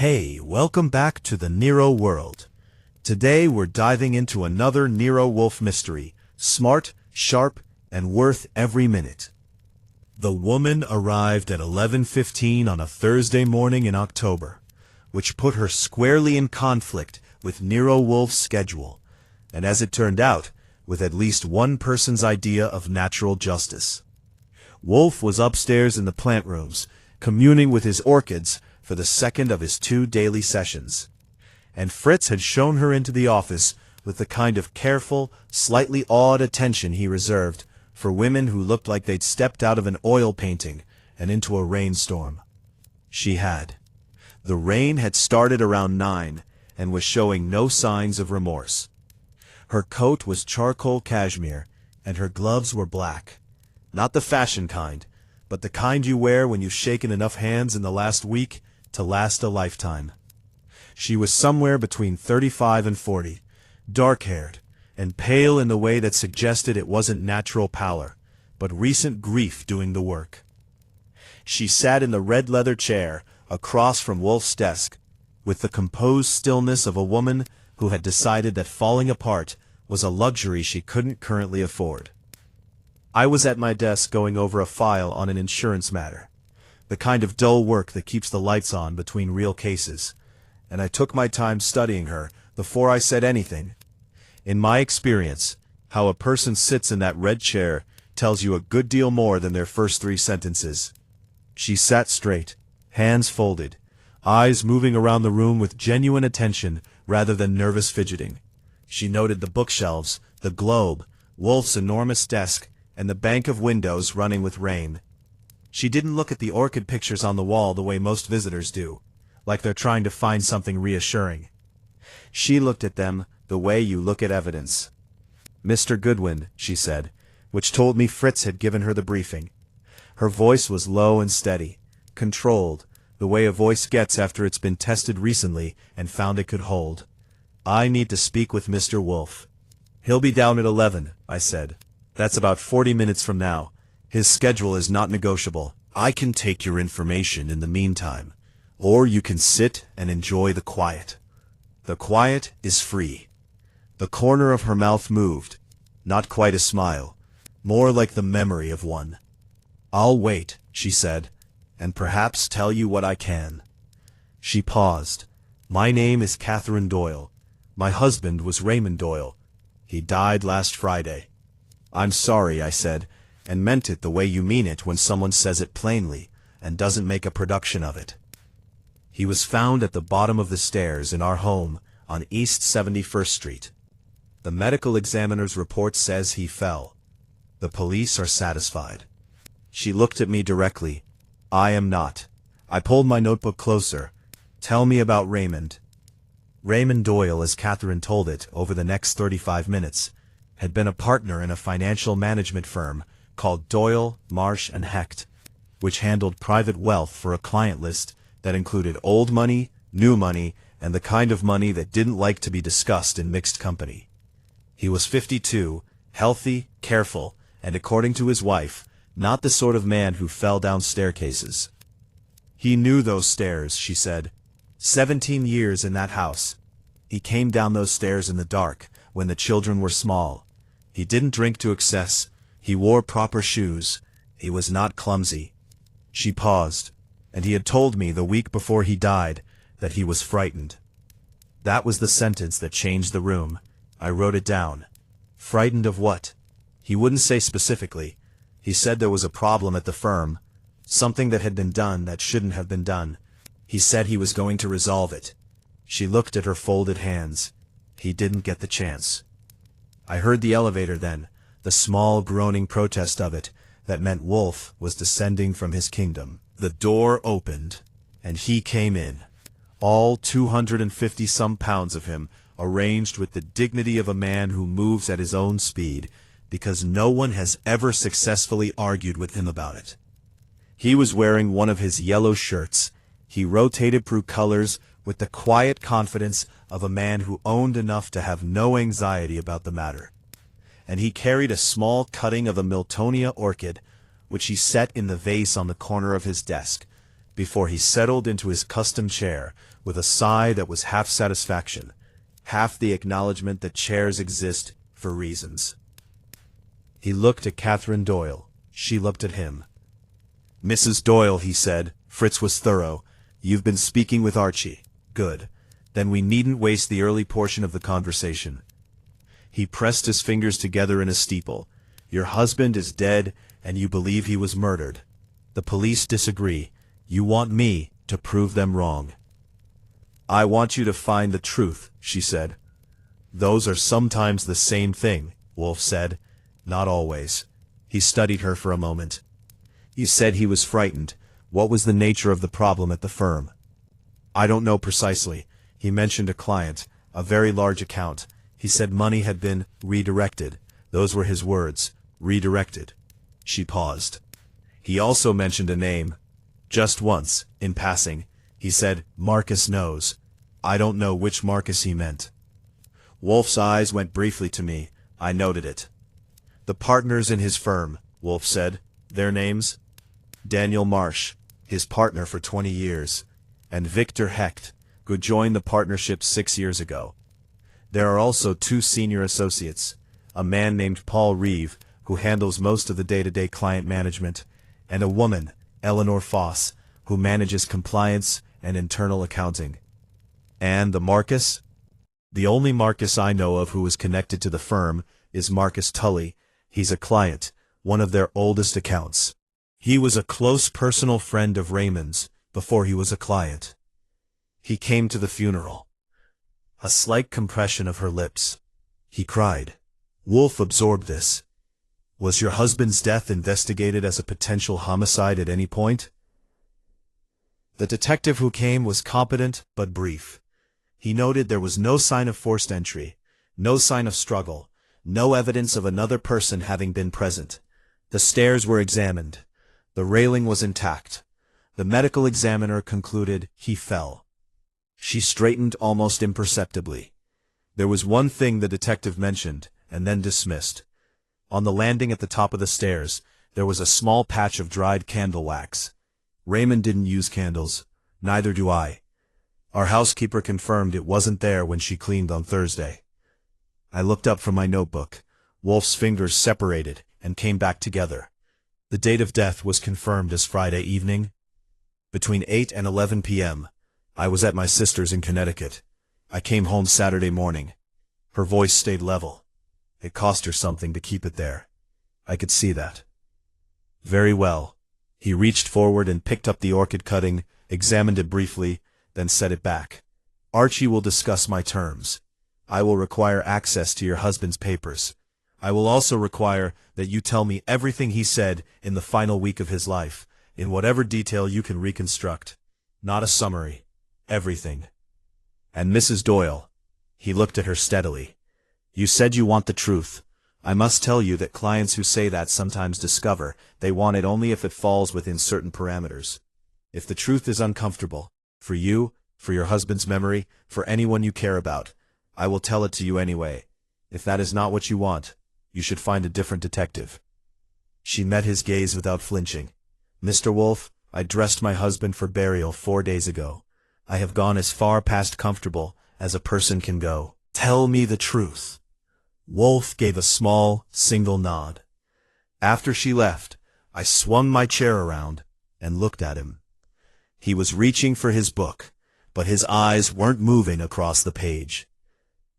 Hey, welcome back to the Nero world. Today we're diving into another Nero Wolfe mystery, smart, sharp, and worth every minute. The woman arrived at 11:15 on a Thursday morning in October, which put her squarely in conflict with Nero Wolfe's schedule, and as it turned out, with at least one person's idea of natural justice. Wolfe was upstairs in the plant rooms, communing with his orchids for the second of his 2 daily sessions. And Fritz had shown her into the office with the kind of careful, slightly awed attention he reserved for women who looked like they'd stepped out of an oil painting and into a rainstorm. She had. The rain had started around 9 and was showing no signs of remorse. Her coat was charcoal cashmere, and her gloves were black. Not the fashion kind, but the kind you wear when you've shaken enough hands in the last week to last a lifetime. She was somewhere between 35 and 40, dark-haired, and pale in the way that suggested it wasn't natural pallor, but recent grief doing the work. She sat in the red leather chair across from Wolfe's desk, with the composed stillness of a woman who had decided that falling apart was a luxury she couldn't currently afford. I was at my desk going over a file on an insurance matter, the kind of dull work that keeps the lights on between real cases, and I took my time studying her before I said anything. In my experience, how a person sits in that red chair tells you a good deal more than their first 3 sentences. She sat straight, hands folded, eyes moving around the room with genuine attention rather than nervous fidgeting. She noted the bookshelves, the globe, Wolfe's enormous desk, and the bank of windows running with rain. She didn't look at the orchid pictures on the wall the way most visitors do, like they're trying to find something reassuring. She looked at them the way you look at evidence. "Mr. Goodwin," she said, which told me Fritz had given her the briefing. Her voice was low and steady, controlled, the way a voice gets after it's been tested recently and found it could hold. "I need to speak with Mr. Wolfe." "He'll be down at 11, I said. "That's about 40 minutes from now. His schedule is not negotiable. I can take your information in the meantime, or you can sit and enjoy the quiet. The quiet is free." The corner of her mouth moved, not quite a smile, more like the memory of one. "I'll wait," she said, "and perhaps tell you what I can." She paused. "My name is Catherine Doyle. My husband was Raymond Doyle. He died last Friday." "I'm sorry," I said, and meant it the way you mean it when someone says it plainly and doesn't make a production of it. "He was found at the bottom of the stairs in our home on East 71st Street. The medical examiner's report says he fell. The police are satisfied." She looked at me directly. "I am not." I pulled my notebook closer. "Tell me about Raymond." Raymond Doyle, as Catherine told it over the next 35 minutes, had been a partner in a financial management firm called Doyle, Marsh & Hecht, which handled private wealth for a client list that included old money, new money, and the kind of money that didn't like to be discussed in mixed company. He was 52, healthy, careful, and according to his wife, not the sort of man who fell down staircases. "He knew those stairs," she said. 17 years in that house. He came down those stairs in the dark, when the children were small. He didn't drink to excess. He wore proper shoes. He was not clumsy." She paused, and he had told me the week before he died that he was frightened. That was the sentence that changed the room. I wrote it down. Frightened of what? He wouldn't say specifically. He said there was a problem at the firm, something that had been done that shouldn't have been done. He said he was going to resolve it. She looked at her folded hands. He didn't get the chance. I heard the elevator then, the small groaning protest of it that meant Wolfe was descending from his kingdom. The door opened, and he came in, all 250-some pounds of him arranged with the dignity of a man who moves at his own speed, because no one has ever successfully argued with him about it. He was wearing one of his yellow shirts. He rotated through colors with the quiet confidence of a man who owned enough to have no anxiety about the matter. And he carried a small cutting of a Miltonia orchid, which he set in the vase on the corner of his desk, before he settled into his custom chair with a sigh that was half satisfaction, half the acknowledgement that chairs exist for reasons. He looked at Catherine Doyle. She looked at him. "Mrs. Doyle," he said. Fritz was thorough. "You've been speaking with Archie. Good. Then we needn't waste the early portion of the conversation." He pressed his fingers together in a steeple. "Your husband is dead, and you believe he was murdered. The police disagree. You want me to prove them wrong." "I want you to find the truth," she said. "Those are sometimes the same thing," Wolfe said. "Not always." He studied her for a moment. "You said he was frightened. What was the nature of the problem at the firm?" "I don't know precisely. He mentioned a client, a very large account. He said money had been redirected. Those were his words. Redirected." She paused. "He also mentioned a name. Just once, in passing. He said, 'Marcus knows.' I don't know which Marcus he meant." Wolfe's eyes went briefly to me. I noted it. "The partners in his firm," Wolfe said. "Their names?" "Daniel Marsh, his partner for 20 years, and Victor Hecht, who joined the partnership 6 years ago. There are also 2 senior associates, a man named Paul Reeve, who handles most of the day-to-day client management, and a woman, Eleanor Foss, who manages compliance and internal accounting." "And the Marcus?" "The only Marcus I know of who is connected to the firm is Marcus Tully. He's a client, one of their oldest accounts. He was a close personal friend of Raymond's before he was a client. He came to the funeral." A slight compression of her lips. He cried. Wolfe absorbed this. "Was your husband's death investigated as a potential homicide at any point?" The detective who came was competent but brief. He noted there was no sign of forced entry, no sign of struggle, no evidence of another person having been present. The stairs were examined. The railing was intact. The medical examiner concluded he fell. She straightened almost imperceptibly. There was one thing the detective mentioned, and then dismissed. On the landing at the top of the stairs, there was a small patch of dried candle wax. "Raymond didn't use candles. Neither do I. Our housekeeper confirmed it wasn't there when she cleaned on Thursday." I looked up from my notebook. Wolfe's fingers separated and came back together. The date of death was confirmed as Friday evening. Between 8 and 11 p.m. I was at my sister's in Connecticut. I came home Saturday morning. Her voice stayed level. It cost her something to keep it there. I could see that. "Very well." He reached forward and picked up the orchid cutting, examined it briefly, then set it back. "Archie will discuss my terms. I will require access to your husband's papers. I will also require that you tell me everything he said in the final week of his life, in whatever detail you can reconstruct. Not a summary. Everything. And Mrs. Doyle," he looked at her steadily, "you said you want the truth. I must tell you that clients who say that sometimes discover they want it only if it falls within certain parameters. If the truth is uncomfortable, for you, for your husband's memory, for anyone you care about, I will tell it to you anyway. If that is not what you want, you should find a different detective." She met his gaze without flinching. "Mr. Wolfe, I dressed my husband for burial 4 days ago. I have gone as far past comfortable as a person can go. Tell me the truth." Wolfe gave a small, single nod. After she left, I swung my chair around and looked at him. He was reaching for his book, but his eyes weren't moving across the page.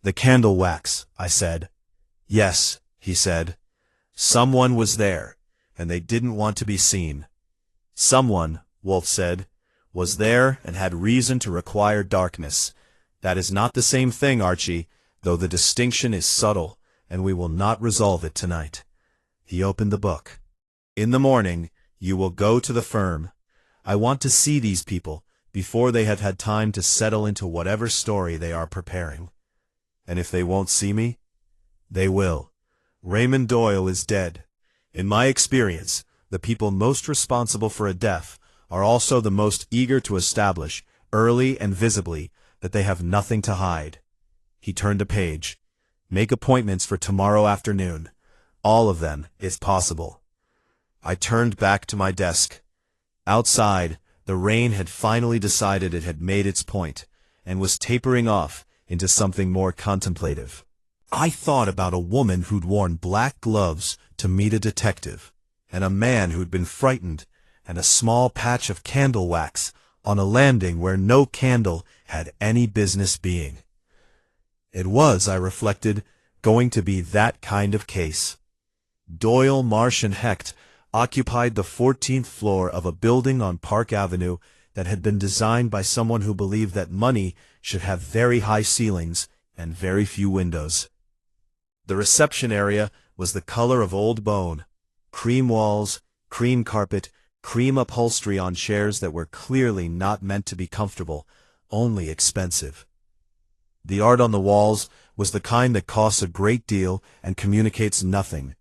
"The candle wax," I said. "Yes," he said. "Someone was there, and they didn't want to be seen." "Someone," Wolfe said, "was there and had reason to require darkness. That is not the same thing, Archie, though the distinction is subtle, and we will not resolve it tonight." He opened the book. "In the morning, you will go to the firm. I want to see these people before they have had time to settle into whatever story they are preparing. And if they won't see me, they will. Raymond Doyle is dead. In my experience, the people most responsible for a death are also the most eager to establish, early and visibly, that they have nothing to hide." He turned a page. "Make appointments for tomorrow afternoon. All of them, if possible." I turned back to my desk. Outside, the rain had finally decided it had made its point, and was tapering off into something more contemplative. I thought about a woman who'd worn black gloves to meet a detective, and a man who'd been frightened, and a small patch of candle wax on a landing where no candle had any business being. It was, I reflected, going to be that kind of case. Doyle, Marsh, and Hecht occupied the 14th floor of a building on Park Avenue that had been designed by someone who believed that money should have very high ceilings and very few windows. The reception area was the color of old bone, cream walls, cream carpet, cream upholstery on chairs that were clearly not meant to be comfortable, only expensive. The art on the walls was the kind that costs a great deal and communicates nothing,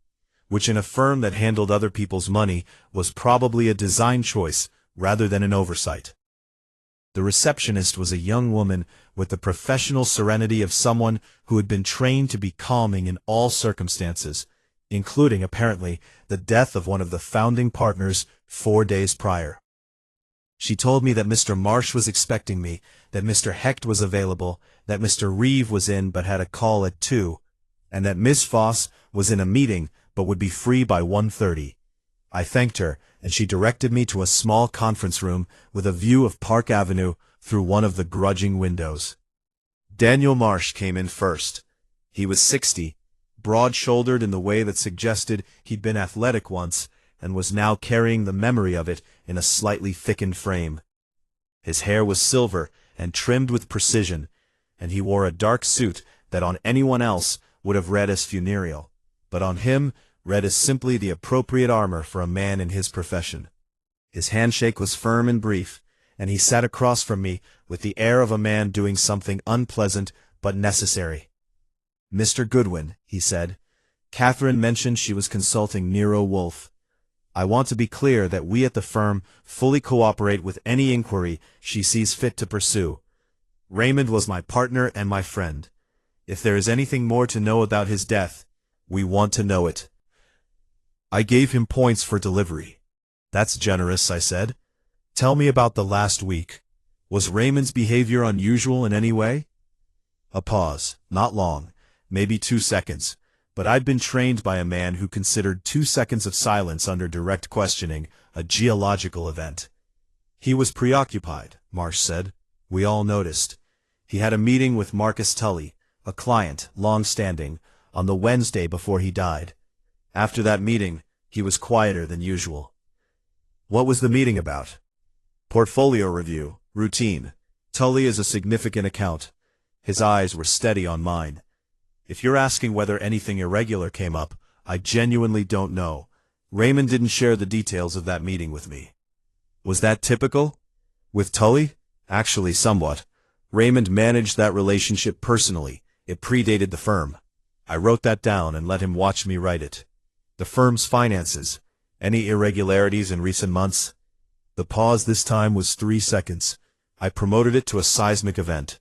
which in a firm that handled other people's money was probably a design choice rather than an oversight. The receptionist was a young woman with the professional serenity of someone who had been trained to be calming in all circumstances, including, apparently, the death of one of the founding partners 4 days prior. She told me that Mr. Marsh was expecting me, that Mr. Hecht was available, that Mr. Reeve was in but had a call at 2, and that Miss Foss was in a meeting but would be free by 1:30. I thanked her, and she directed me to a small conference room with a view of Park Avenue through one of the grudging windows. Daniel Marsh came in first. He was 60, broad-shouldered in the way that suggested he'd been athletic once, and was now carrying the memory of it in a slightly thickened frame. His hair was silver and trimmed with precision, and he wore a dark suit that on anyone else would have read as funereal, but on him read as simply the appropriate armor for a man in his profession. His handshake was firm and brief, and he sat across from me with the air of a man doing something unpleasant but necessary. "Mr. Goodwin," he said, "Catherine mentioned she was consulting Nero Wolfe. I want to be clear that we at the firm fully cooperate with any inquiry she sees fit to pursue. Raymond was my partner and my friend. If there is anything more to know about his death, we want to know it." I gave him points for delivery. "That's generous," I said. "Tell me about the last week. Was Raymond's behavior unusual in any way?" A pause, not long, maybe 2 seconds, but I'd been trained by a man who considered 2 seconds of silence under direct questioning a geological event. "He was preoccupied," Marsh said. "We all noticed. He had a meeting with Marcus Tully, a client, long-standing, on the Wednesday before he died. After that meeting, he was quieter than usual." "What was the meeting about?" "Portfolio review, routine. Tully is a significant account." His eyes were steady on mine. "If you're asking whether anything irregular came up, I genuinely don't know. Raymond didn't share the details of that meeting with me." "Was that typical?" "With Tully? Actually, somewhat. Raymond managed that relationship personally. It predated the firm. I wrote that down and let him watch me write it. The firm's finances. Any irregularities in recent months?" The pause this time was 3 seconds. I promoted it to a seismic event.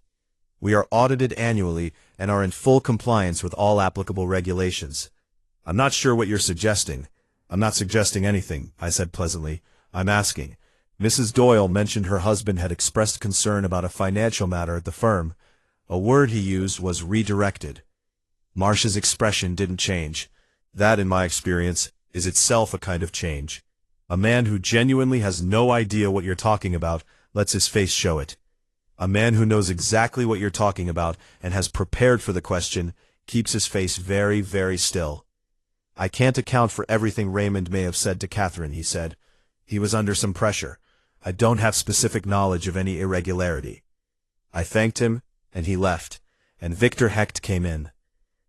"We are audited annually and are in full compliance with all applicable regulations." "I'm not sure what you're suggesting." "I'm not suggesting anything," I said pleasantly. "I'm asking. Mrs. Doyle mentioned her husband had expressed concern about a financial matter at the firm. A word he used was redirected." Marsh's expression didn't change. That, in my experience, is itself a kind of change. A man who genuinely has no idea what you're talking about lets his face show it. A man who knows exactly what you're talking about and has prepared for the question keeps his face very, very still. "I can't account for everything Raymond may have said to Catherine," he said. "He was under some pressure. I don't have specific knowledge of any irregularity." I thanked him, and he left, and Victor Hecht came in.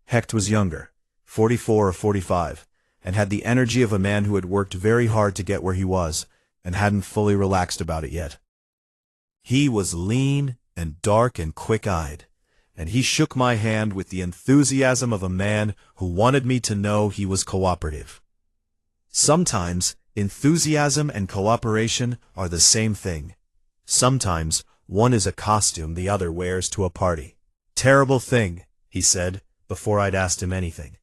Hecht was younger, 44 or 45, and had the energy of a man who had worked very hard to get where he was, and hadn't fully relaxed about it yet. He was lean and dark and quick-eyed, and he shook my hand with the enthusiasm of a man who wanted me to know he was cooperative. Sometimes enthusiasm and cooperation are the same thing. Sometimes one is a costume the other wears to a party. "Terrible thing," he said, before I'd asked him anything.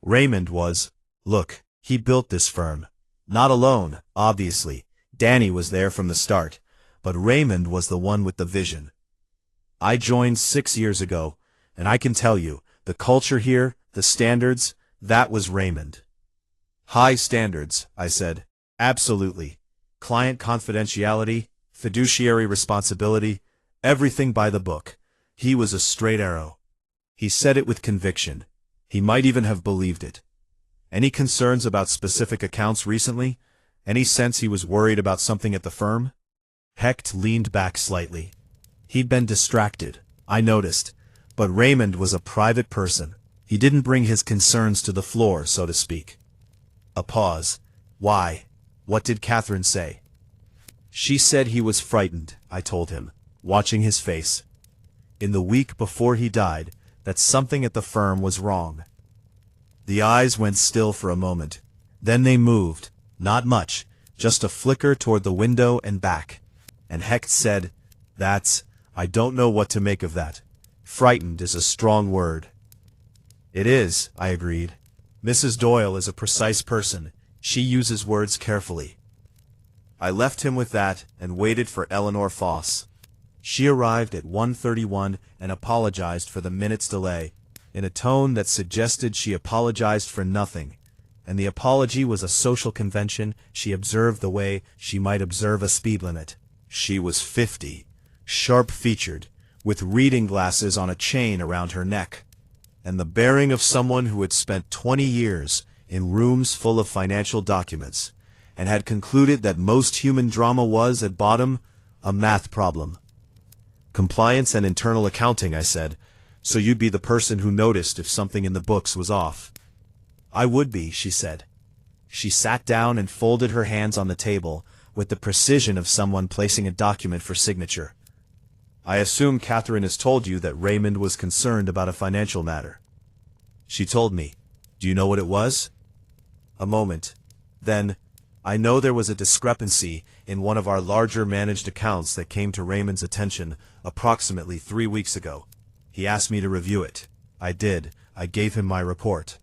"Raymond was, look, he built this firm. Not alone, obviously. Danny was there from the start. But Raymond was the one with the vision. I joined 6 years ago, and I can tell you, the culture here, the standards, that was Raymond. High standards, I said. Absolutely. Client confidentiality, fiduciary responsibility, everything by the book. He was a straight arrow. He said it with conviction. He might even have believed it. Any concerns about specific accounts recently? Any sense he was worried about something at the firm? Hecht leaned back slightly. He'd been distracted, I noticed, but Raymond was a private person. He didn't bring his concerns to the floor, so to speak. A pause. Why? What did Catherine say? She said he was frightened, I told him, watching his face. In the week before he died, that something at the firm was wrong. The eyes went still for a moment. Then they moved, not much, just a flicker toward the window and back. And Hecht said, I don't know what to make of that. Frightened is a strong word. It is, I agreed. Mrs. Doyle is a precise person. She uses words carefully. I left him with that and waited for Eleanor Foss. She arrived at 1:31 and apologized for the minute's delay, in a tone that suggested she apologized for nothing, and the apology was a social convention she observed the way she might observe a speed limit. She was 50, sharp-featured, with reading glasses on a chain around her neck, and the bearing of someone who had spent 20 years in rooms full of financial documents, and had concluded that most human drama was, at bottom, a math problem. Compliance and internal accounting, I said, so you'd be the person who noticed if something in the books was off. I would be, she said. She sat down and folded her hands on the table with the precision of someone placing a document for signature. I assume Catherine has told you that Raymond was concerned about a financial matter. She told me. Do you know what it was? A moment. Then, I know there was a discrepancy in one of our larger managed accounts that came to Raymond's attention approximately 3 weeks ago. He asked me to review it. I did. I gave him my report.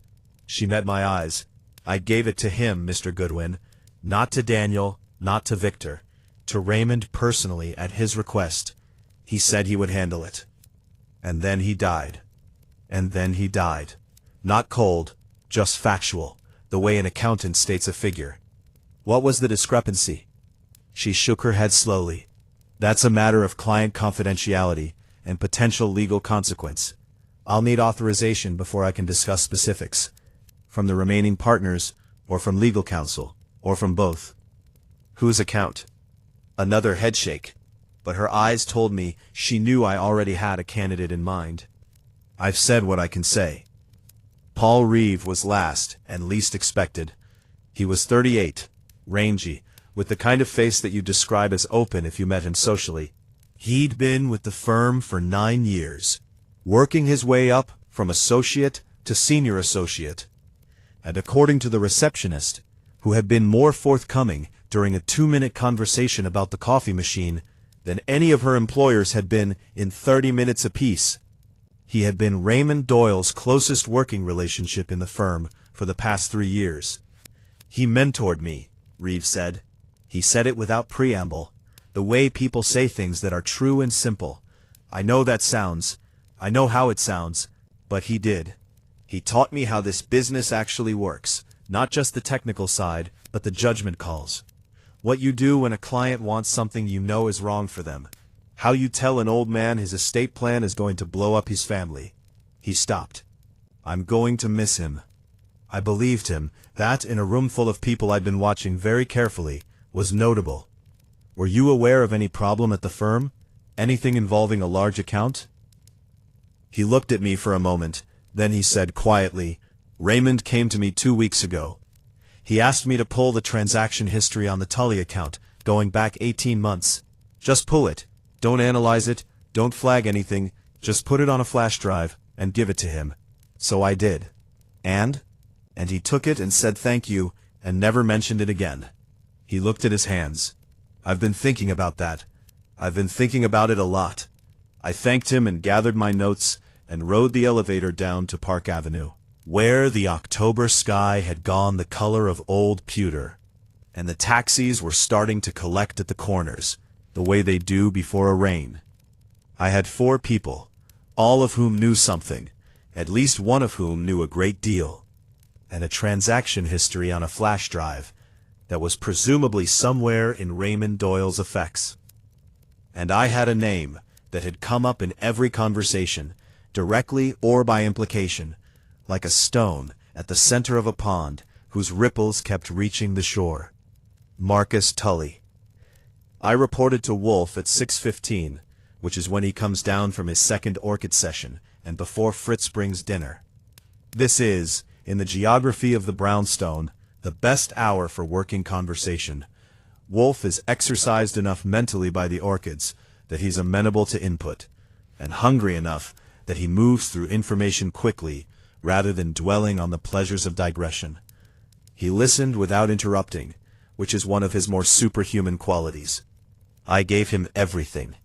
She met my eyes. I gave it to him, Mr. Goodwin. Not to Daniel, not to Victor. To Raymond personally at his request. He said he would handle it. And then he died. And then he died. Not cold, just factual, the way an accountant states a figure. What was the discrepancy? She shook her head slowly. That's a matter of client confidentiality and potential legal consequence. I'll need authorization before I can discuss specifics. From the remaining partners, or from legal counsel, or from both. Whose account? Another headshake. But her eyes told me she knew I already had a candidate in mind. I've said what I can say. Paul Reeve was last and least expected. He was 38, rangy, with the kind of face that you'd describe as open if you met him socially. He'd been with the firm for 9 years, working his way up from associate to senior associate. And according to the receptionist, who had been more forthcoming during a 2-minute conversation about the coffee machine than any of her employers had been in 30 minutes apiece, he had been Raymond Doyle's closest working relationship in the firm for the past 3 years. He mentored me, Reeve said. He said it without preamble, the way people say things that are true and simple. I know how it sounds, but he did. He taught me how this business actually works, not just the technical side, but the judgment calls. What you do when a client wants something you know is wrong for them. How you tell an old man his estate plan is going to blow up his family. He stopped. I'm going to miss him. I believed him. That, in a room full of people I'd been watching very carefully, was notable. Were you aware of any problem at the firm? Anything involving a large account? He looked at me for a moment, then he said quietly, Raymond came to me 2 weeks ago. He asked me to pull the transaction history on the Tully account, going back 18 months. Just pull it. Don't analyze it, don't flag anything, just put it on a flash drive, and give it to him. So I did. And he took it and said thank you, and never mentioned it again. He looked at his hands. I've been thinking about that. I've been thinking about it a lot. I thanked him and gathered my notes, and rode the elevator down to Park Avenue, where the October sky had gone the color of old pewter, and the taxis were starting to collect at the corners, the way they do before a rain. I had 4 people, all of whom knew something, at least one of whom knew a great deal, and a transaction history on a flash drive that was presumably somewhere in Raymond Doyle's effects. And I had a name that had come up in every conversation, directly or by implication, like a stone at the center of a pond whose ripples kept reaching the shore. Marcus Tully. I reported to Wolfe at 6:15, which is when he comes down from his second orchid session and before Fritz brings dinner. This is, in the geography of the brownstone, the best hour for working conversation. Wolfe is exercised enough mentally by the orchids that he's amenable to input, and hungry enough that he moves through information quickly rather than dwelling on the pleasures of digression. He listened without interrupting, which is one of his more superhuman qualities. I gave him everything: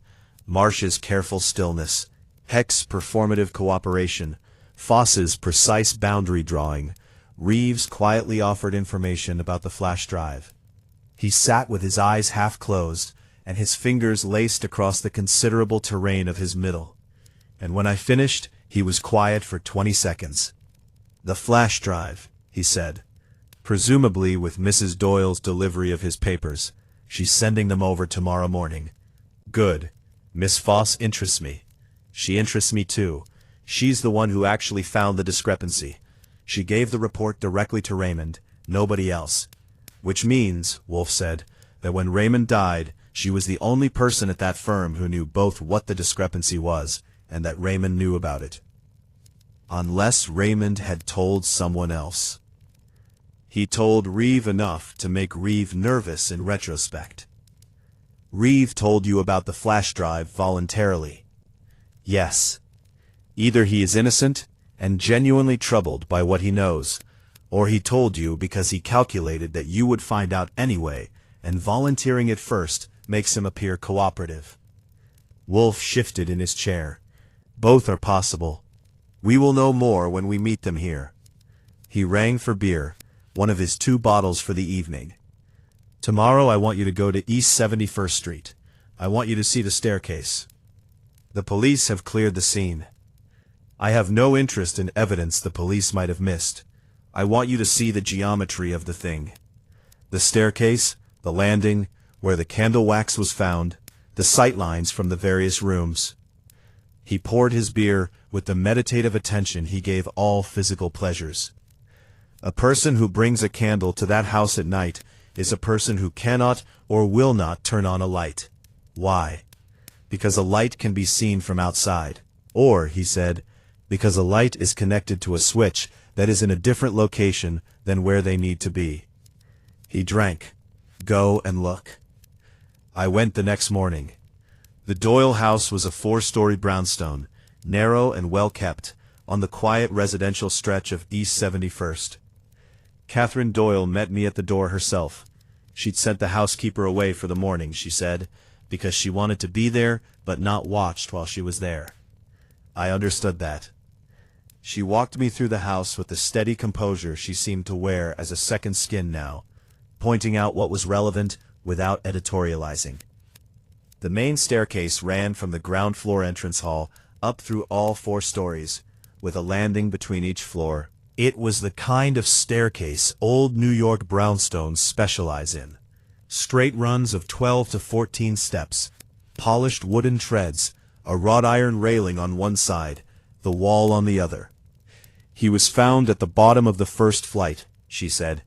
Marsh's careful stillness, Heck's performative cooperation, Foss's precise boundary drawing. Reeves quietly offered information about the flash drive. He sat with his eyes half closed and his fingers laced across the considerable terrain of his middle. And when I finished, he was quiet for 20 seconds. "The flash drive," he said, "presumably with Mrs. Doyle's delivery of his papers. She's sending them over tomorrow morning." "Good. Miss Foss interests me. She interests me too. She's the one who actually found the discrepancy. She gave the report directly to Raymond, nobody else. Which means," Wolfe said, "that when Raymond died, she was the only person at that firm who knew both what the discrepancy was and that Raymond knew about it. Unless Raymond had told someone else. He told Reeve enough to make Reeve nervous in retrospect." "Reeve told you about the flash drive voluntarily?" "Yes. Either he is innocent and genuinely troubled by what he knows, or he told you because he calculated that you would find out anyway, and volunteering it first makes him appear cooperative." Wolfe shifted in his chair. "Both are possible. We will know more when we meet them here." He rang for beer, one of his 2 bottles for the evening. "Tomorrow I want you to go to East 71st Street. I want you to see the staircase. The police have cleared the scene. I have no interest in evidence the police might have missed. I want you to see the geometry of the thing. The staircase, the landing, where the candle wax was found, the sightlines from the various rooms." He poured his beer with the meditative attention he gave all physical pleasures. "A person who brings a candle to that house at night is a person who cannot or will not turn on a light. Why? Because a light can be seen from outside. Or," he said, "because a light is connected to a switch that is in a different location than where they need to be." He drank. "Go and look." I went the next morning. The Doyle house was a 4-story brownstone, narrow and well-kept, on the quiet residential stretch of East 71st. Catherine Doyle met me at the door herself. She'd sent the housekeeper away for the morning, she said, because she wanted to be there but not watched while she was there. I understood that. She walked me through the house with the steady composure she seemed to wear as a second skin now, pointing out what was relevant without editorializing. The main staircase ran from the ground floor entrance hall up through all 4 stories, with a landing between each floor. It was the kind of staircase old New York brownstones specialize in. Straight runs of 12 to 14 steps, polished wooden treads, a wrought iron railing on one side, the wall on the other. "He was found at the bottom of the first flight," she said,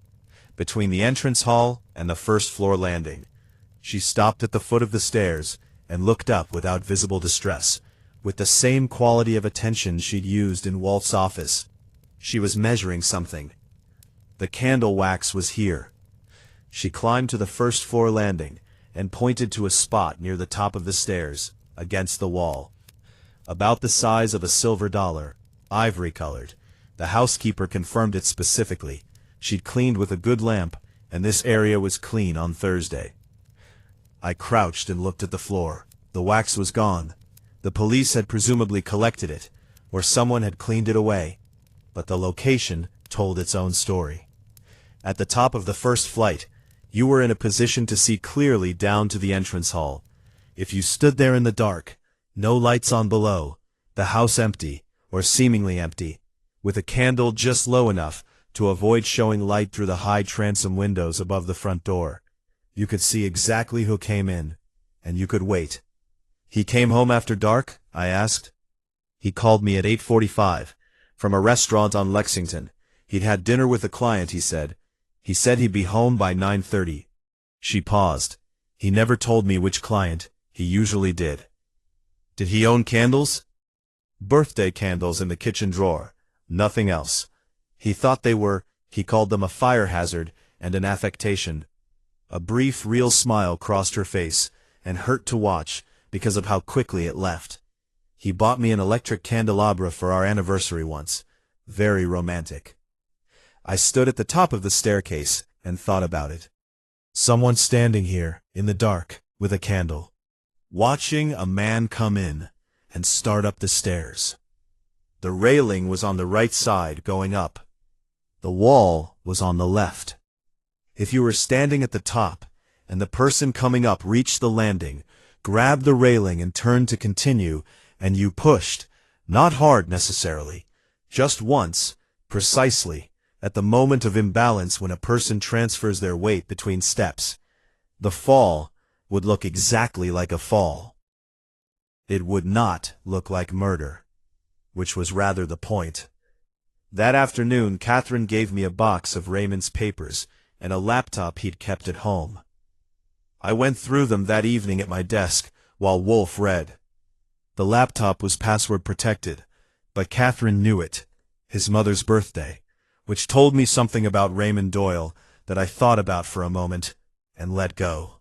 "between the entrance hall and the first-floor landing." She stopped at the foot of the stairs and looked up without visible distress, with the same quality of attention she'd used in Walt's office. She was measuring something. The candle wax was here. She climbed to the first-floor landing and pointed to a spot near the top of the stairs, against the wall. About the size of a silver dollar, ivory-colored. The housekeeper confirmed it specifically. She'd cleaned with a good lamp, and this area was clean on Thursday. I crouched and looked at the floor. The wax was gone. The police had presumably collected it, or someone had cleaned it away. But the location told its own story. At the top of the first flight, you were in a position to see clearly down to the entrance hall. If you stood there in the dark, No lights on below, the house empty, or seemingly empty, with a candle just low enough to avoid showing light through the high transom windows above the front door. You could see exactly who came in, and you could wait. "He came home after dark?" I asked. "He called me at 8:45, from a restaurant on Lexington. He'd had dinner with a client, he said. He said he'd be home by 9:30. She paused. "He never told me which client. He usually did." "Did he own candles?" "Birthday candles in the kitchen drawer. Nothing else. He thought he called them a fire hazard and an affectation." A brief, real smile crossed her face, and hurt to watch because of how quickly it left. "He bought me an electric candelabra for our anniversary once. Very romantic." I stood at the top of the staircase and thought about it. Someone standing here, in the dark, with a candle. Watching a man come in and start up the stairs. The railing was on the right side, going up. The wall was on the left. If you were standing at the top, and the person coming up reached the landing, grabbed the railing and turned to continue, and you pushed, not hard necessarily, just once, precisely, at the moment of imbalance when a person transfers their weight between steps, the fall would look exactly like a fall. It would not look like murder, which was rather the point. That afternoon, Catherine gave me a box of Raymond's papers and a laptop he'd kept at home. I went through them that evening at my desk while Wolfe read. The laptop was password protected, but Catherine knew it, his mother's birthday, which told me something about Raymond Doyle that I thought about for a moment and let go.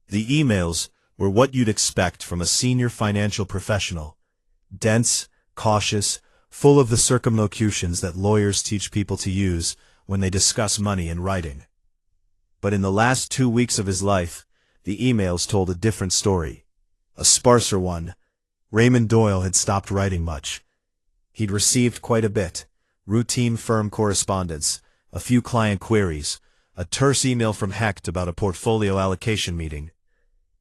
The emails were what you'd expect from a senior financial professional. Dense, cautious, full of the circumlocutions that lawyers teach people to use when they discuss money in writing. But in the last 2 weeks of his life, the emails told a different story. A sparser one. Raymond Doyle had stopped writing much. He'd received quite a bit. Routine firm correspondence, a few client queries, a terse email from Hecht about a portfolio allocation meeting.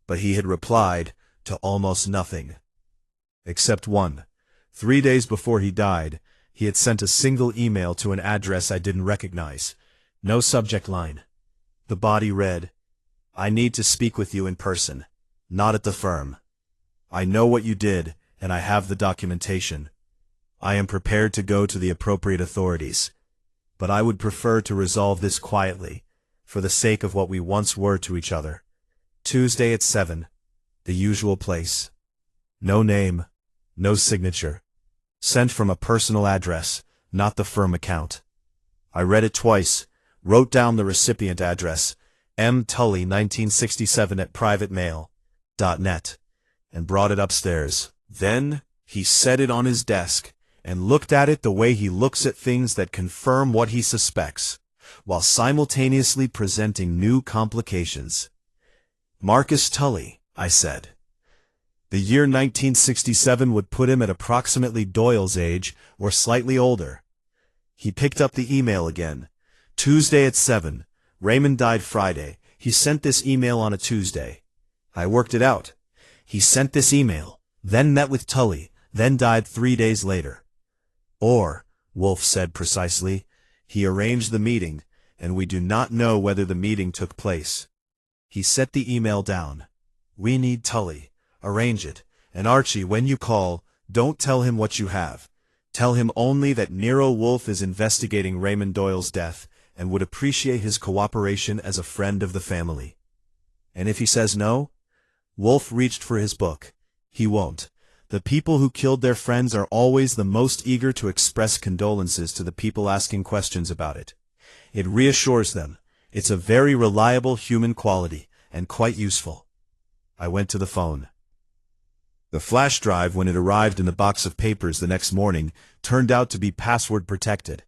But he had replied to almost nothing. Except one. 3 days before he died, he had sent a single email to an address I didn't recognize. No subject line. The body read, "I need to speak with you in person, not at the firm. I know what you did, and I have the documentation. I am prepared to go to the appropriate authorities. But I would prefer to resolve this quietly, for the sake of what we once were to each other. Tuesday at 7, the usual place. No name, no signature. Sent from a personal address, not the firm account." I read it twice, wrote down the recipient address, M. Tully 1967 at privatemail.net, and brought it upstairs. Then he set it on his desk and looked at it the way he looks at things that confirm what he suspects, while simultaneously presenting new complications. "Marcus Tully," I said. The year 1967 would put him at approximately Doyle's age, or slightly older. He picked up the email again. "Tuesday at 7. Raymond died Friday. He sent this email on a Tuesday." I worked it out. He sent this email, then met with Tully, then died 3 days later. Or, Wolfe said precisely, he arranged the meeting, and we do not know whether the meeting took place. He set the email down. "We need Tully. Arrange it. And Archie, when you call, don't tell him what you have. Tell him only that Nero Wolfe is investigating Raymond Doyle's death and would appreciate his cooperation as a friend of the family. And if he says no?" Wolfe reached for his book. "He won't. The people who killed their friends are always the most eager to express condolences to the people asking questions about it. It reassures them. It's a very reliable human quality, and quite useful." I went to the phone. The flash drive, when it arrived in the box of papers the next morning, turned out to be password protected.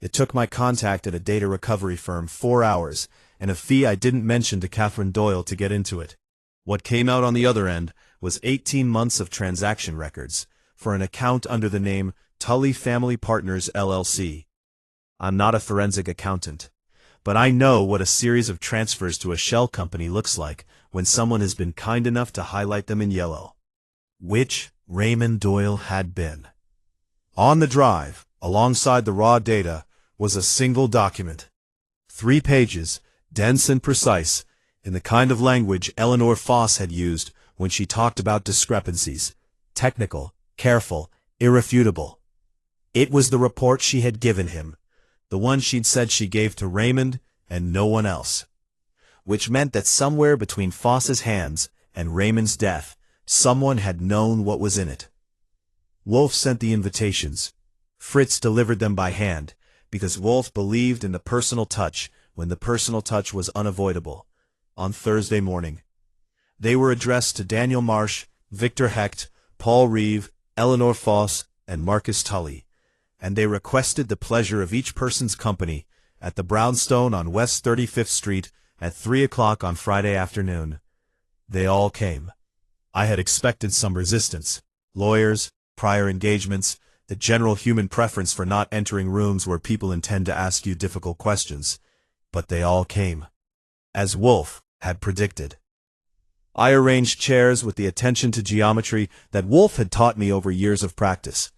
It took my contact at a data recovery firm 4 hours, and a fee I didn't mention to Catherine Doyle to get into it. What came out on the other end was 18 months of transaction records for an account under the name Tully Family Partners LLC. I'm not a forensic accountant, but I know what a series of transfers to a shell company looks like when someone has been kind enough to highlight them in yellow. which Raymond Doyle had been. On the drive, alongside the raw data, was a single document. 3 pages, dense and precise, in the kind of language Eleanor Foss had used when she talked about discrepancies. Technical, careful, irrefutable. It was the report she had given him, the one she'd said she gave to Raymond and no one else. Which meant that somewhere between Foss's hands and Raymond's death, someone had known what was in it. Wolfe sent the invitations. Fritz delivered them by hand, because Wolfe believed in the personal touch when the personal touch was unavoidable. On Thursday morning, they were addressed to Daniel Marsh, Victor Hecht, Paul Reeve, Eleanor Foss, and Marcus Tully, and they requested the pleasure of each person's company at the Brownstone on West 35th Street at 3 o'clock on Friday afternoon. They all came. I had expected some resistance. Lawyers, prior engagements, the general human preference for not entering rooms where people intend to ask you difficult questions. But they all came, as Wolfe had predicted. I arranged chairs with the attention to geometry that Wolfe had taught me over years of practice.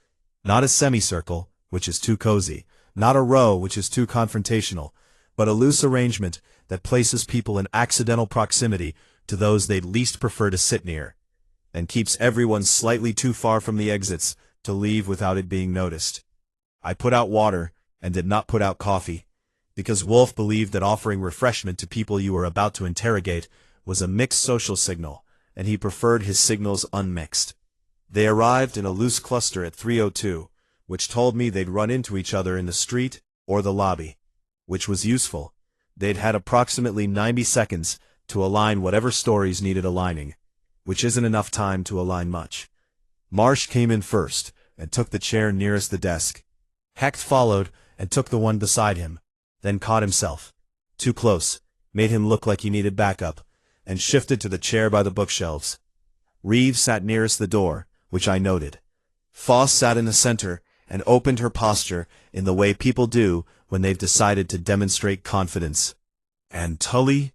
Not a semicircle, which is too cozy, not a row, which is too confrontational, but a loose arrangement that places people in accidental proximity to those they'd least prefer to sit near, and keeps everyone slightly too far from the exits to leave without it being noticed. I put out water and did not put out coffee, because Wolfe believed that offering refreshment to people you were about to interrogate was a mixed social signal, and he preferred his signals unmixed. They arrived in a loose cluster at 3:02, which told me they'd run into each other in the street or the lobby, which was useful. They'd had approximately 90 seconds to align whatever stories needed aligning, which isn't enough time to align much. Marsh came in first and took the chair nearest the desk. Hecht followed and took the one beside him, then caught himself. Too close, made him look like he needed backup, and shifted to the chair by the bookshelves. Reeve sat nearest the door, which I noted. Foss sat in the center and opened her posture in the way people do when they've decided to demonstrate confidence. And Tully,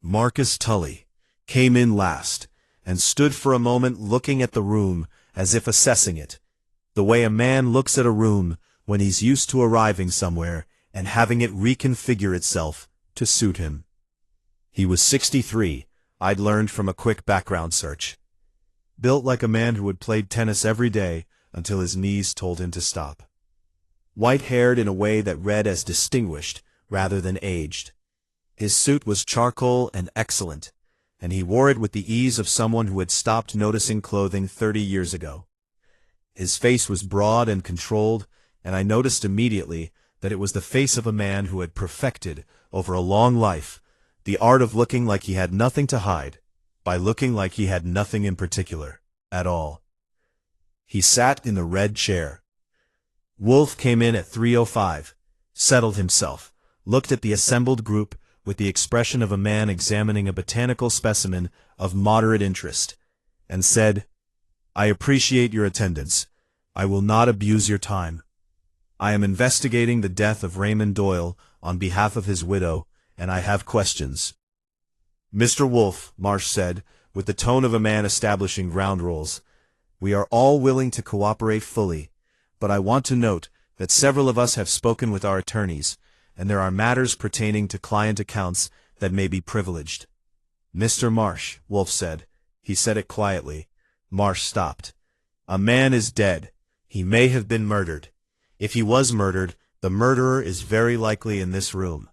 Marcus Tully, came in last and stood for a moment looking at the room as if assessing it, the way a man looks at a room when he's used to arriving somewhere and having it reconfigure itself to suit him. He was 63, I'd learned from a quick background search. Built like a man who had played tennis every day until his knees told him to stop. White-haired in a way that read as distinguished rather than aged. His suit was charcoal and excellent, and he wore it with the ease of someone who had stopped noticing clothing 30 years ago. His face was broad and controlled, and I noticed immediately that it was the face of a man who had perfected, over a long life, the art of looking like he had nothing to hide, by looking like he had nothing in particular, at all. He sat in the red chair. Wolfe came in at 3:05, settled himself, looked at the assembled group with the expression of a man examining a botanical specimen of moderate interest, and said, "I appreciate your attendance. I will not abuse your time. I am investigating the death of Raymond Doyle on behalf of his widow, and I have questions." "Mr. Wolfe," Marsh said, with the tone of a man establishing ground rules, "we are all willing to cooperate fully, but I want to note that several of us have spoken with our attorneys, and there are matters pertaining to client accounts that may be privileged." "Mr. Marsh," Wolfe said. He said it quietly. Marsh stopped. "A man is dead. He may have been murdered. If he was murdered, the murderer is very likely in this room.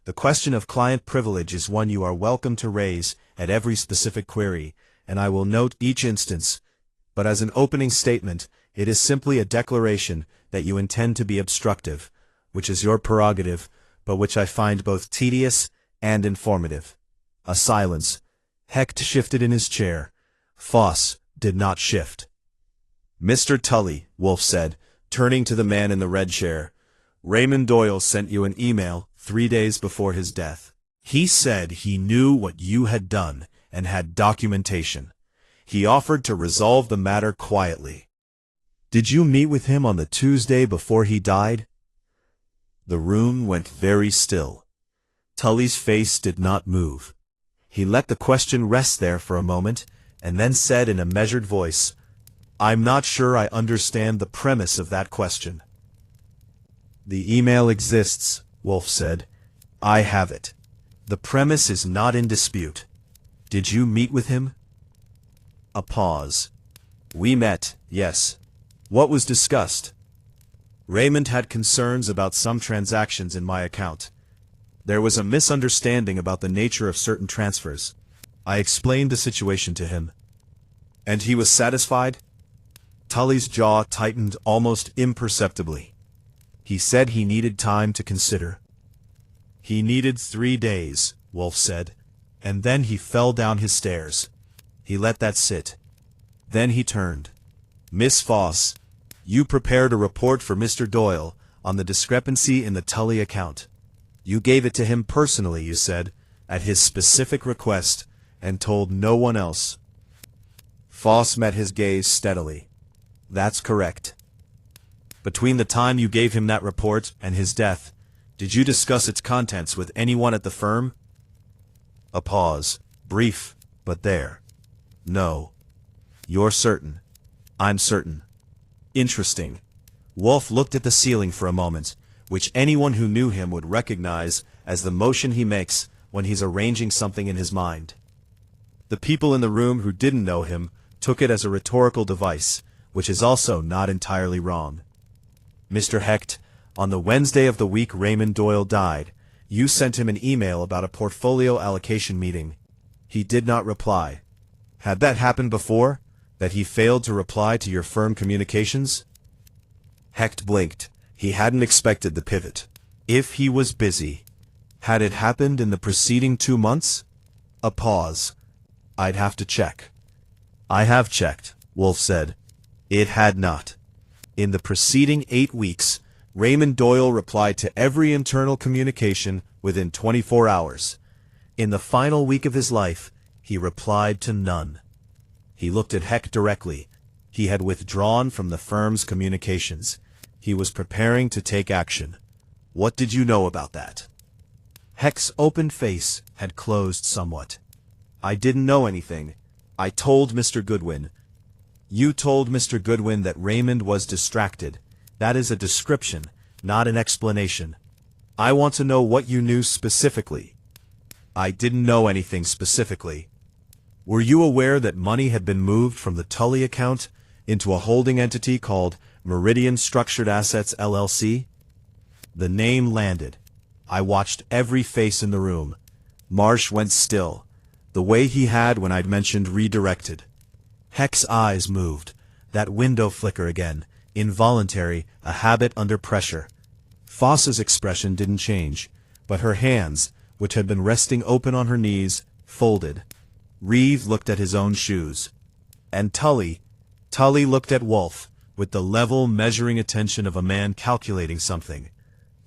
The question of client privilege is one you are welcome to raise at every specific query, and I will note each instance, but as an opening statement, it is simply a declaration that you intend to be obstructive, which is your prerogative, but which I find both tedious and informative." A silence. Hecht shifted in his chair. Foss did not shift. "Mr. Tully," Wolfe said, turning to the man in the red chair, "Raymond Doyle sent you an email 3 days before his death. He said he knew what you had done and had documentation. He offered to resolve the matter quietly. Did you meet with him on the Tuesday before he died?" The room went very still. Tully's face did not move. He let the question rest there for a moment, and then said in a measured voice, I'm not sure I understand the premise of that question. The email exists, Wolfe said. I have it. The premise is not in dispute. Did you meet with him? A pause. We met, yes. What was discussed? Raymond had concerns about some transactions in my account. There was a misunderstanding about the nature of certain transfers. I explained the situation to him. And he was satisfied? Tully's jaw tightened almost imperceptibly. He said he needed time to consider. He needed 3 days, Wolfe said, and then he fell down his stairs. He let that sit. Then he turned. Miss Foss, you prepared a report for Mr. Doyle on the discrepancy in the Tully account. You gave it to him personally, you said, at his specific request, and told no one else. Foss met his gaze steadily. That's correct. Between the time you gave him that report and his death, did you discuss its contents with anyone at the firm? A pause, brief, but there. No. You're certain. I'm certain. Interesting. Wolfe looked at the ceiling for a moment, which anyone who knew him would recognize as the motion he makes when he's arranging something in his mind. The people in the room who didn't know him took it as a rhetorical device, which is also not entirely wrong. Mr. Hecht, on the Wednesday of the week Raymond Doyle died, you sent him an email about a portfolio allocation meeting. He did not reply. Had that happened before, that he failed to reply to your firm communications? Hecht blinked. He hadn't expected the pivot. If he was busy. Had it happened in the preceding 2 months? A pause. I'd have to check. I have checked, Wolfe said. It had not. In the preceding 8 weeks, Raymond Doyle replied to every internal communication within 24 hours. In the final week of his life, he replied to none. He looked at Hecht directly. He had withdrawn from the firm's communications. He was preparing to take action. What did you know about that? Hecht's open face had closed somewhat. I didn't know anything. I told Mr. Goodwin. You told Mr. Goodwin that Raymond was distracted. That is a description, not an explanation. I want to know what you knew specifically. I didn't know anything specifically. Were you aware that money had been moved from the Tully account into a holding entity called Meridian Structured Assets LLC? The name landed. I watched every face in the room. Marsh went still, the way he had when I'd mentioned redirected. Hecht's eyes moved. That window flicker again. Involuntary, a habit under pressure. Foss's expression didn't change, but her hands, which had been resting open on her knees, folded. Reeve looked at his own shoes. And Tully looked at Wolfe, with the level, measuring attention of a man calculating something.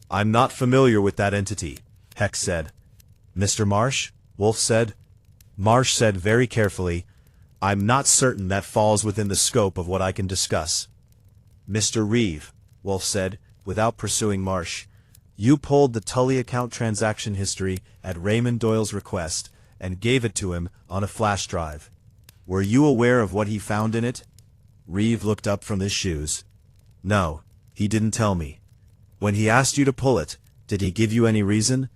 I'm not familiar with that entity, Hecht said. Mr. Marsh? Wolfe said. Marsh said very carefully, I'm not certain that falls within the scope of what I can discuss. Mr. Reeve, Wolfe said, without pursuing Marsh, you pulled the Tully account transaction history at Raymond Doyle's request and gave it to him on a flash drive. Were you aware of what he found in it? Reeve looked up from his shoes. No, he didn't tell me. When he asked you to pull it, did he give you any reason?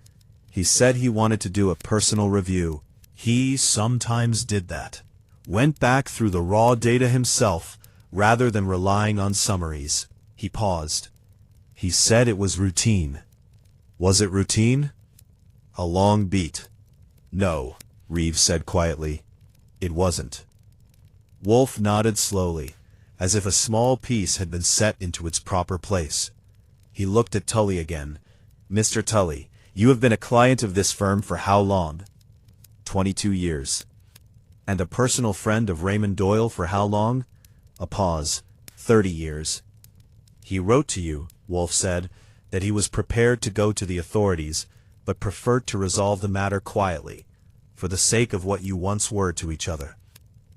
He said he wanted to do a personal review. He sometimes did that. Went back through the raw data himself, rather than relying on summaries. He paused. He said it was routine. Was it routine? A long beat. No, Reeve said quietly. It wasn't. Wolfe nodded slowly, as if a small piece had been set into its proper place. He looked at Tully again. Mr. Tully, you have been a client of this firm for how long? 22 years. And a personal friend of Raymond Doyle for how long? A pause. 30 years. He wrote to you, Wolfe said, that he was prepared to go to the authorities, but preferred to resolve the matter quietly, for the sake of what you once were to each other.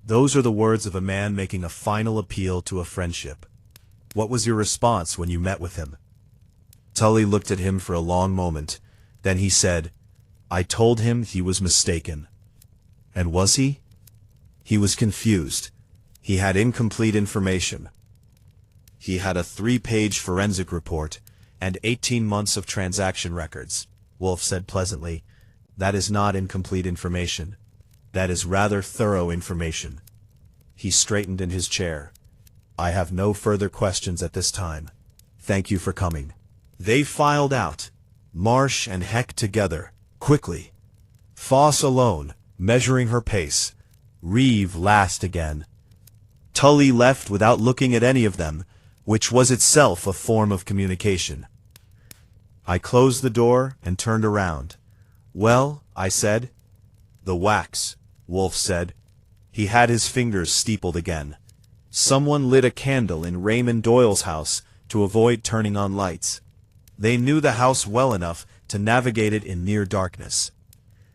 Those are the words of a man making a final appeal to a friendship. What was your response when you met with him? Tully looked at him for a long moment. Then he said, I told him he was mistaken. And was he? He was confused. He had incomplete information. He had a 3-page forensic report and 18 months of transaction records, Wolfe said pleasantly. That is not incomplete information. That is rather thorough information. He straightened in his chair. I have no further questions at this time. Thank you for coming. They filed out, Marsh and Heck together, quickly. Foss alone, measuring her pace. Reeve last again. Tully left without looking at any of them, which was itself a form of communication. I closed the door and turned around. Well, I said. The wax, Wolfe said. He had his fingers steepled again. Someone lit a candle in Raymond Doyle's house to avoid turning on lights. They knew the house well enough to navigate it in near darkness.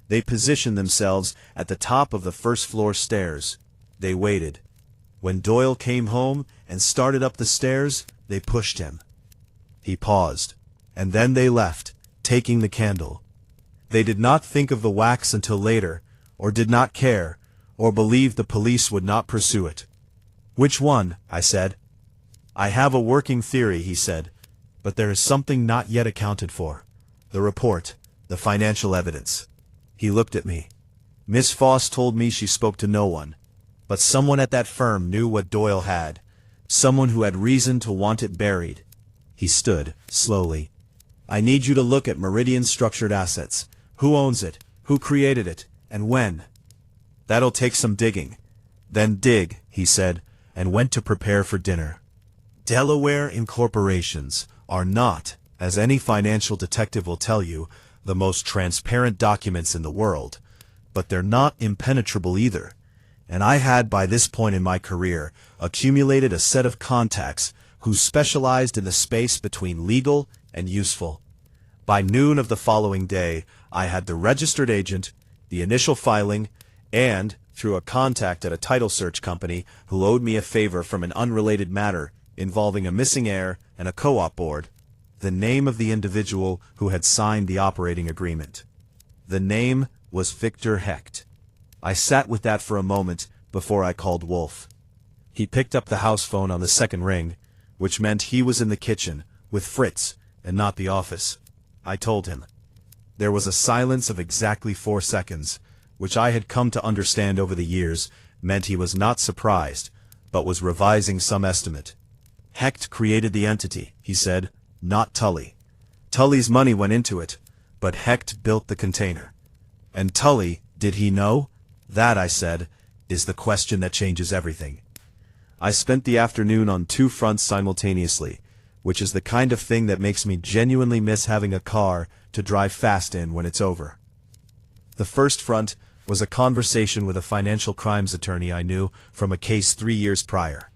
They positioned themselves at the top of the first-floor stairs. They waited. When Doyle came home and started up the stairs, they pushed him. He paused, and then they left, taking the candle. They did not think of the wax until later, or did not care, or believed the police would not pursue it. Which one? I said. I have a working theory, he said, but there is something not yet accounted for. The report, the financial evidence. He looked at me. Miss Foss told me she spoke to no one, but someone at that firm knew what Doyle had, someone who had reason to want it buried. He stood, slowly. I need you to look at Meridian Structured Assets. Who owns it? Who created it? And when? That'll take some digging. Then dig, he said, and went to prepare for dinner. Delaware incorporations are not, as any financial detective will tell you, the most transparent documents in the world, but they're not impenetrable either. And I had, by this point in my career, accumulated a set of contacts who specialized in the space between legal and useful. By noon of the following day, I had the registered agent, the initial filing, and, through a contact at a title search company who owed me a favor from an unrelated matter involving a missing heir and a co-op board, the name of the individual who had signed the operating agreement. The name was Victor Hecht. I sat with that for a moment before I called Wolfe. He picked up the house phone on the second ring, which meant he was in the kitchen with Fritz and not the office. I told him. There was a silence of exactly 4 seconds, which I had come to understand over the years meant he was not surprised, but was revising some estimate. Hecht created the entity, he said, not Tully. Tully's money went into it, but Hecht built the container. And Tully, did he know? That, I said, is the question that changes everything. I spent the afternoon on 2 fronts simultaneously, which is the kind of thing that makes me genuinely miss having a car to drive fast in when it's over. The first front was a conversation with a financial crimes attorney I knew from a case 3 years prior.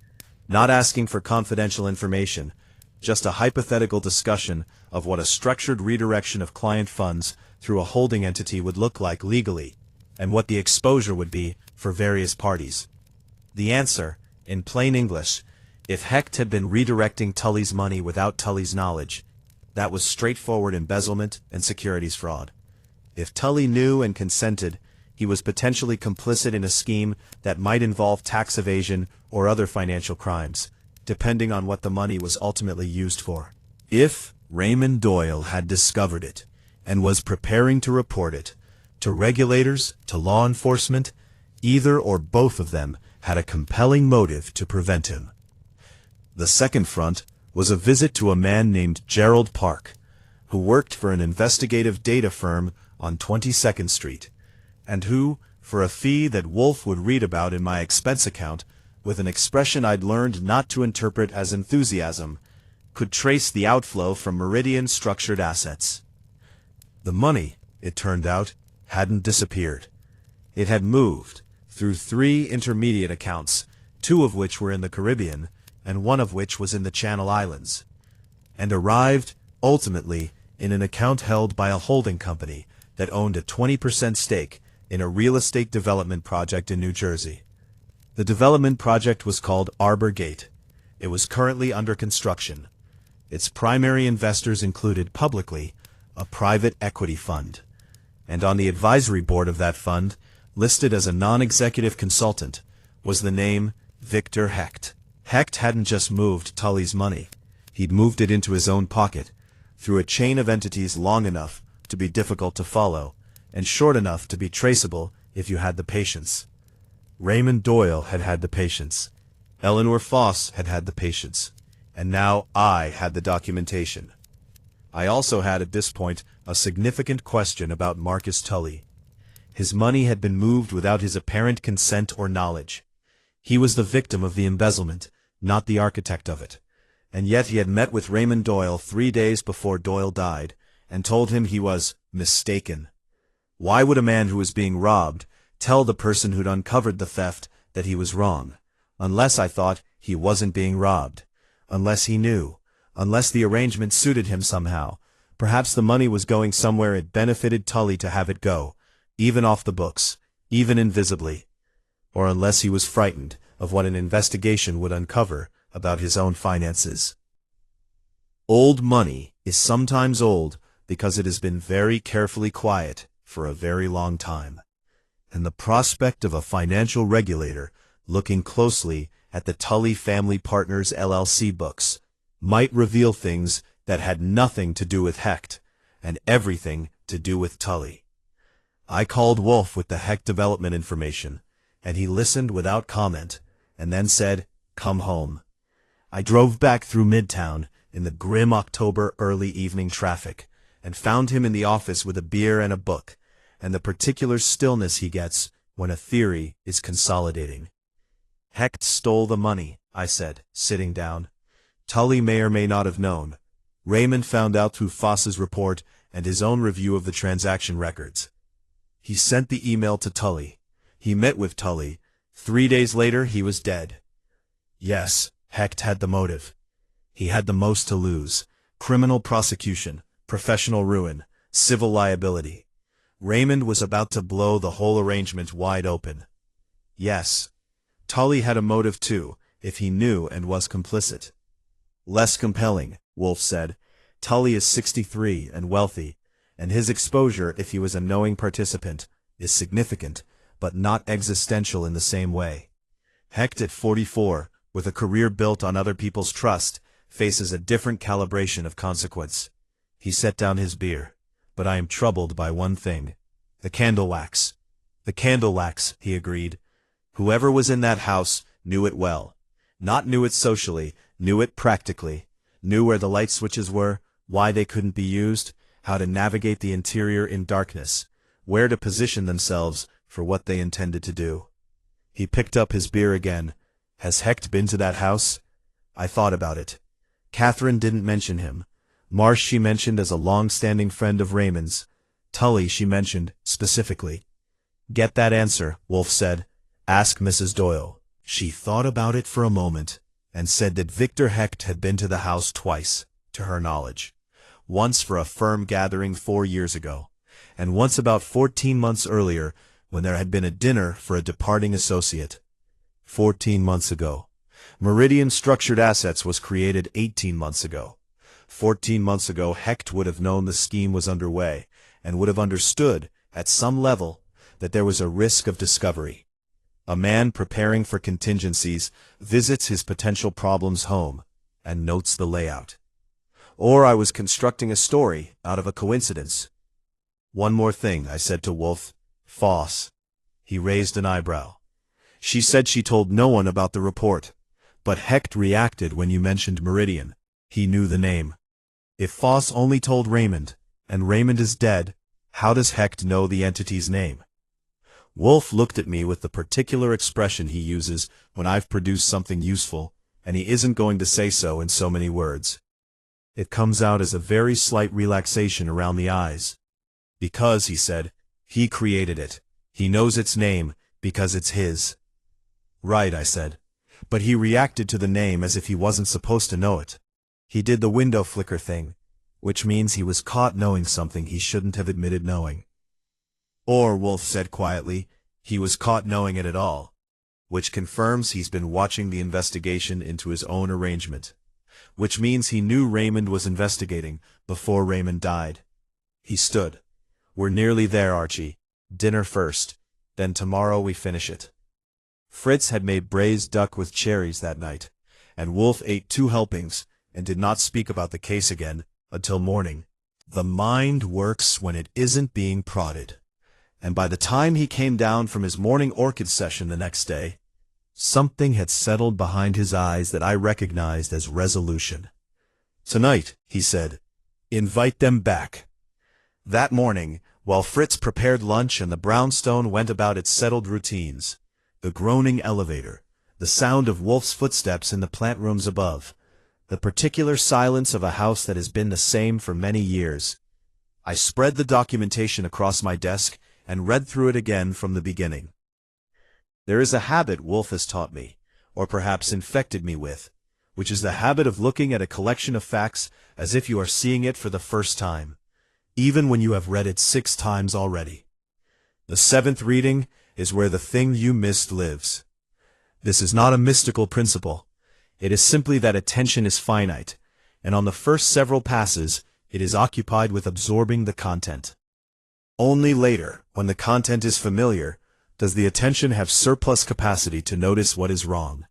Not asking for confidential information, just a hypothetical discussion of what a structured redirection of client funds through a holding entity would look like legally, and what the exposure would be for various parties. The answer, in plain English, if Hecht had been redirecting Tully's money without Tully's knowledge, that was straightforward embezzlement and securities fraud. If Tully knew and consented, he was potentially complicit in a scheme that might involve tax evasion or other financial crimes, depending on what the money was ultimately used for. If Raymond Doyle had discovered it and was preparing to report it, to regulators, to law enforcement, either or both of them had a compelling motive to prevent him. The second front was a visit to a man named Gerald Park, who worked for an investigative data firm on 22nd Street, and who, for a fee that Wolfe would read about in my expense account, with an expression I'd learned not to interpret as enthusiasm, could trace the outflow from Meridian Structured Assets. The money, it turned out, hadn't disappeared. It had moved through 3 intermediate accounts, 2 of which were in the Caribbean, and 1 of which was in the Channel Islands, and arrived, ultimately, in an account held by a holding company that owned a 20% stake in a real estate development project in New Jersey. The development project was called Arbor Gate. It was currently under construction. Its primary investors included, publicly, a private equity fund, and on the advisory board of that fund, listed as a non-executive consultant, was the name Victor Hecht. Hecht hadn't just moved Tully's money. He'd moved it into his own pocket, through a chain of entities long enough to be difficult to follow, and short enough to be traceable if you had the patience. Raymond Doyle had had the patience. Eleanor Foss had had the patience. And now I had the documentation. I also had at this point a significant question about Marcus Tully. His money had been moved without his apparent consent or knowledge. He was the victim of the embezzlement, not the architect of it. And yet he had met with Raymond Doyle 3 days before Doyle died, and told him he was mistaken. Why would a man who was being robbed tell the person who'd uncovered the theft that he was wrong? Unless, I thought, he wasn't being robbed. Unless he knew. Unless the arrangement suited him somehow. Perhaps the money was going somewhere it benefited Tully to have it go, even off the books, even invisibly. Or unless he was frightened of what an investigation would uncover about his own finances. Old money is sometimes old because it has been very carefully quiet for a very long time. And the prospect of a financial regulator looking closely at the Tully Family Partners LLC books might reveal things that had nothing to do with Hecht and everything to do with Tully. I called Wolfe with the Hecht development information, and he listened without comment, and then said, "Come home." I drove back through Midtown in the grim October early evening traffic, and found him in the office with a beer and a book, and the particular stillness he gets when a theory is consolidating. "Hecht stole the money," I said, sitting down. "Tully may or may not have known. Raymond found out through Foss's report and his own review of the transaction records. He sent the email to Tully. He met with Tully. 3 days later he was dead. Yes, Hecht had the motive. He had the most to lose: criminal prosecution, professional ruin, civil liability. Raymond was about to blow the whole arrangement wide open. Yes, Tully had a motive too, if he knew and was complicit. Less compelling, Wolfe said. Tully is 63 and wealthy, and his exposure, if he was a knowing participant, is significant, but not existential in the same way. Hecht at 44, with a career built on other people's trust, faces a different calibration of consequence. He set down his beer. "But I am troubled by one thing. The candle wax." "The candle wax," he agreed. "Whoever was in that house knew it well. Not knew it socially, knew it practically. Knew where the light switches were, why they couldn't be used, how to navigate the interior in darkness, where to position themselves for what they intended to do." He picked up his beer again. "Has Hecht been to that house?" I thought about it. Catherine didn't mention him. Marsh she mentioned as a long-standing friend of Raymond's. Tully she mentioned specifically. "Get that answer," Wolfe said. "Ask Mrs. Doyle." She thought about it for a moment, and said that Victor Hecht had been to the house twice, to her knowledge. Once for a firm gathering 4 years ago, and once about 14 months earlier, when there had been a dinner for a departing associate. 14 months ago. Meridian Structured Assets was created 18 months ago. 14 months ago, Hecht would have known the scheme was underway, and would have understood, at some level, that there was a risk of discovery. A man preparing for contingencies visits his potential problem's home, and notes the layout. Or I was constructing a story out of a coincidence. "One more thing," I said to Wolfe. "Foss." He raised an eyebrow. "She said she told no one about the report. But Hecht reacted when you mentioned Meridian. He knew the name. If Foss only told Raymond, and Raymond is dead, how does Hecht know the entity's name?" Wolfe looked at me with the particular expression he uses when I've produced something useful, and he isn't going to say so in so many words. It comes out as a very slight relaxation around the eyes. "Because," he said, "he created it. He knows its name, because it's his." "Right," I said. "But he reacted to the name as if he wasn't supposed to know it. He did the window flicker thing, which means he was caught knowing something he shouldn't have admitted knowing." "Or," Wolfe said quietly, "he was caught knowing it at all, which confirms he's been watching the investigation into his own arrangement, which means he knew Raymond was investigating before Raymond died." He stood. "We're nearly there, Archie. Dinner first, then tomorrow we finish it." Fritz had made braised duck with cherries that night, and Wolfe ate 2 helpings and did not speak about the case again until morning. The mind works when it isn't being prodded, and by the time he came down from his morning orchid session the next day, something had settled behind his eyes that I recognized as resolution. "Tonight," he said, "invite them back." That morning, while Fritz prepared lunch and the brownstone went about its settled routines, the groaning elevator, the sound of Wolfe's footsteps in the plant rooms above, the particular silence of a house that has been the same for many years, I spread the documentation across my desk and read through it again from the beginning. There is a habit Wolfe has taught me, or perhaps infected me with, which is the habit of looking at a collection of facts as if you are seeing it for the first time, even when you have read it 6 times already. The 7th reading is where the thing you missed lives. This is not a mystical principle. It is simply that attention is finite, and on the first several passes, it is occupied with absorbing the content. Only later, when the content is familiar, does the attention have surplus capacity to notice what is wrong.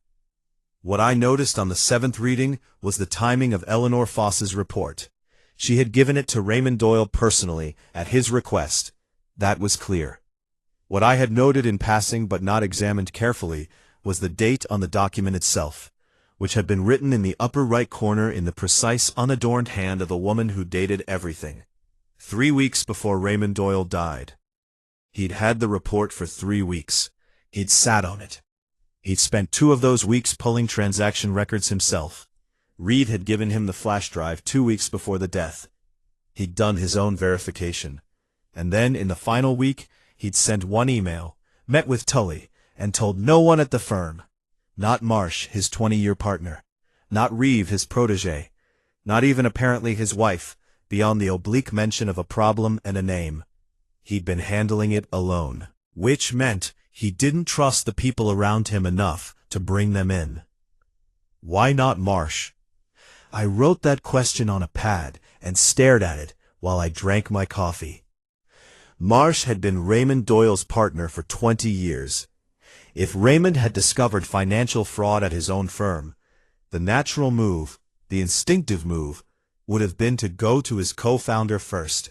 What I noticed on the 7th reading was the timing of Eleanor Foss's report. She had given it to Raymond Doyle personally, at his request. That was clear. What I had noted in passing but not examined carefully was the date on the document itself, which had been written in the upper right corner in the precise unadorned hand of a woman who dated everything. 3 weeks before Raymond Doyle died. He'd had the report for 3 weeks. He'd sat on it. He'd spent 2 of those weeks pulling transaction records himself. Reed had given him the flash drive 2 weeks before the death. He'd done his own verification. And then, in the final week, he'd sent 1 email, met with Tully, and told no one at the firm. Not Marsh, his 20-year partner. Not Reeve, his protégé. Not even apparently his wife, beyond the oblique mention of a problem and a name. He'd been handling it alone, which meant he didn't trust the people around him enough to bring them in. Why not Marsh? I wrote that question on a pad and stared at it while I drank my coffee. Marsh had been Raymond Doyle's partner for 20 years. If Raymond had discovered financial fraud at his own firm, the natural move, the instinctive move, would have been to go to his co-founder first.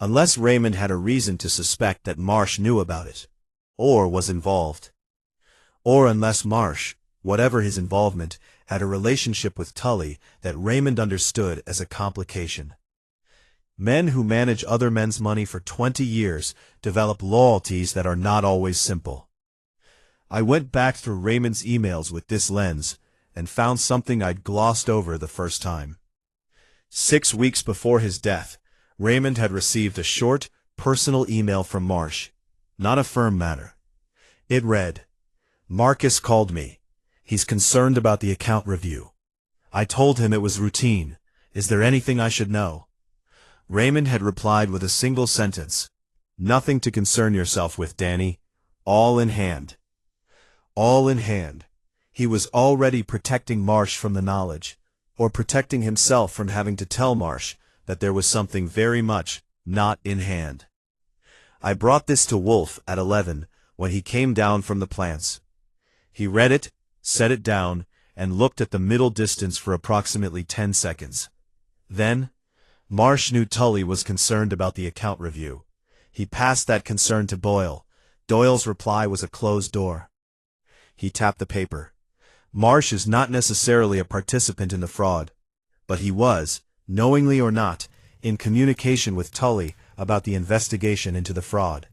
Unless Raymond had a reason to suspect that Marsh knew about it, or was involved. Or unless Marsh, whatever his involvement, had a relationship with Tully that Raymond understood as a complication. Men who manage other men's money for 20 years develop loyalties that are not always simple. I went back through Raymond's emails with this lens and found something I'd glossed over the first time. 6 weeks before his death, Raymond had received a short, personal email from Marsh, not a firm matter. It read, "Marcus called me. He's concerned about the account review. I told him it was routine. Is there anything I should know?" Raymond had replied with a single sentence, "Nothing to concern yourself with, Danny. All in hand." All in hand. He was already protecting Marsh from the knowledge, or protecting himself from having to tell Marsh that there was something very much not in hand. I brought this to Wolfe at 11 when he came down from the plants. He read it, set it down, and looked at the middle distance for approximately 10 seconds. Then, Marsh knew Tully was concerned about the account review. He passed that concern to Doyle. Doyle's reply was a closed door. He tapped the paper. Marsh is not necessarily a participant in the fraud, but he was, knowingly or not, in communication with Tully about the investigation into the fraud.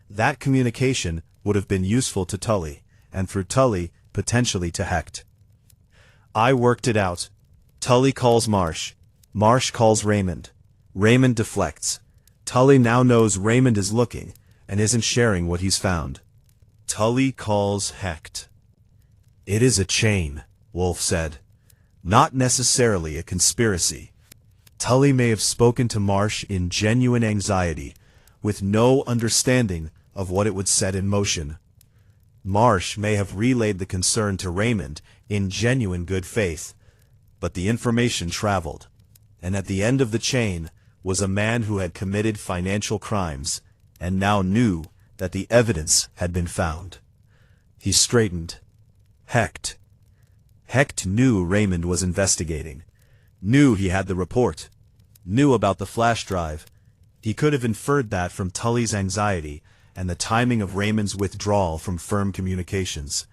That communication would have been useful to Tully, and through Tully, potentially to Hecht. I worked it out. Tully calls Marsh. Marsh calls Raymond. Raymond deflects. Tully now knows Raymond is looking and isn't sharing what he's found. Tully calls Hecht. "It is a chain," Wolfe said. "Not necessarily a conspiracy. Tully may have spoken to Marsh in genuine anxiety, with no understanding of what it would set in motion. Marsh may have relayed the concern to Raymond in genuine good faith, but the information traveled, and at the end of the chain was a man who had committed financial crimes, and now knew that the evidence had been found. He straightened. Hecht. Hecht knew Raymond was investigating. Knew he had the report. Knew about the flash drive. He could have inferred that from Tully's anxiety and the timing of Raymond's withdrawal from firm communications.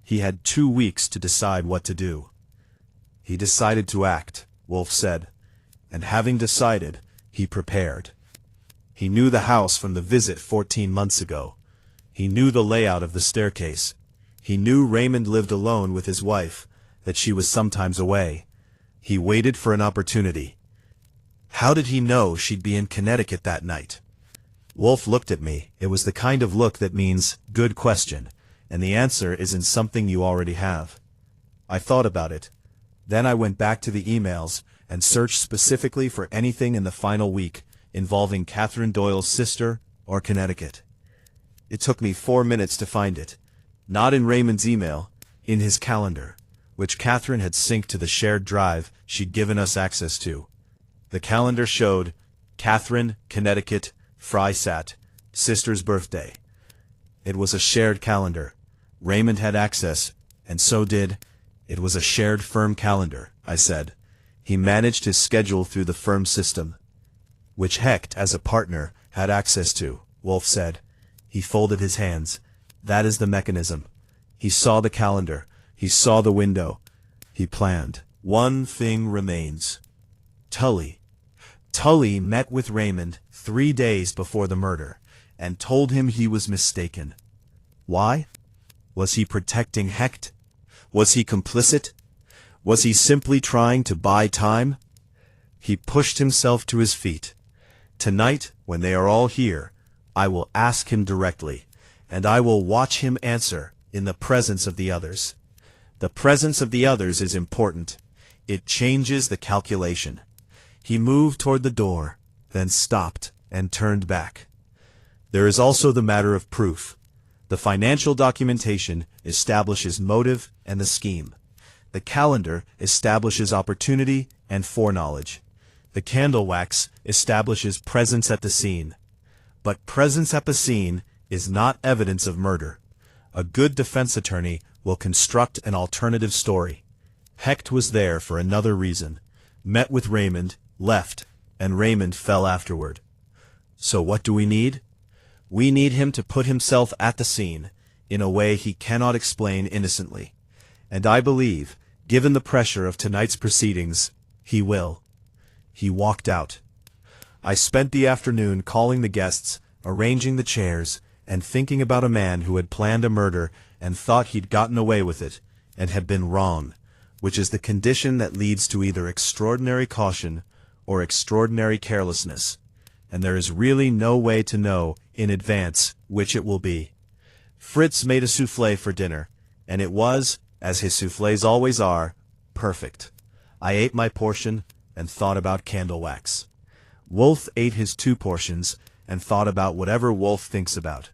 He had 2 weeks to decide what to do. He decided to act, Wolfe said, and having decided, he prepared. He knew the house from the visit 14 months ago. He knew the layout of the staircase. He knew Raymond lived alone with his wife, that she was sometimes away. He waited for an opportunity. How did he know she'd be in Connecticut that night? Wolfe looked at me. It was the kind of look that means, good question, and the answer isn't something you already have. I thought about it. Then I went back to the emails and searched specifically for anything in the final week involving Catherine Doyle's sister or Connecticut. It took me 4 minutes to find it. Not in Raymond's email, in his calendar, which Catherine had synced to the shared drive she'd given us access to. The calendar showed Catherine, Connecticut, Frysat, sister's birthday. It was a shared calendar. Raymond had access, and so did. It was a shared firm calendar, I said. He managed his schedule through the firm system, which Hecht, as a partner, had access to, Wolfe said. He folded his hands. That is the mechanism. He saw the calendar. He saw the window. He planned. One thing remains. Tully. Tully met with Raymond 3 days before the murder, and told him he was mistaken. Why? Was he protecting Hecht? Was he complicit? Was he simply trying to buy time? He pushed himself to his feet. Tonight, when they are all here, I will ask him directly, and I will watch him answer in the presence of the others. The presence of the others is important. It changes the calculation. He moved toward the door, then stopped and turned back. There is also the matter of proof. The financial documentation establishes motive and the scheme. The calendar establishes opportunity and foreknowledge. The candle wax establishes presence at the scene. But presence at the scene is not evidence of murder. A good defense attorney will construct an alternative story. Hecht was there for another reason. Met with Raymond, left, and Raymond fell afterward. So what do we need? We need him to put himself at the scene, in a way he cannot explain innocently. And I believe, given the pressure of tonight's proceedings, he will. He walked out. I spent the afternoon calling the guests, arranging the chairs, and thinking about a man who had planned a murder and thought he'd gotten away with it, and had been wrong, which is the condition that leads to either extraordinary caution or extraordinary carelessness, and there is really no way to know in advance which it will be. Fritz made a soufflé for dinner, and it was, as his soufflés always are, perfect. I ate my portion and thought about candle wax. Wolfe ate his 2 portions and thought about whatever Wolfe thinks about.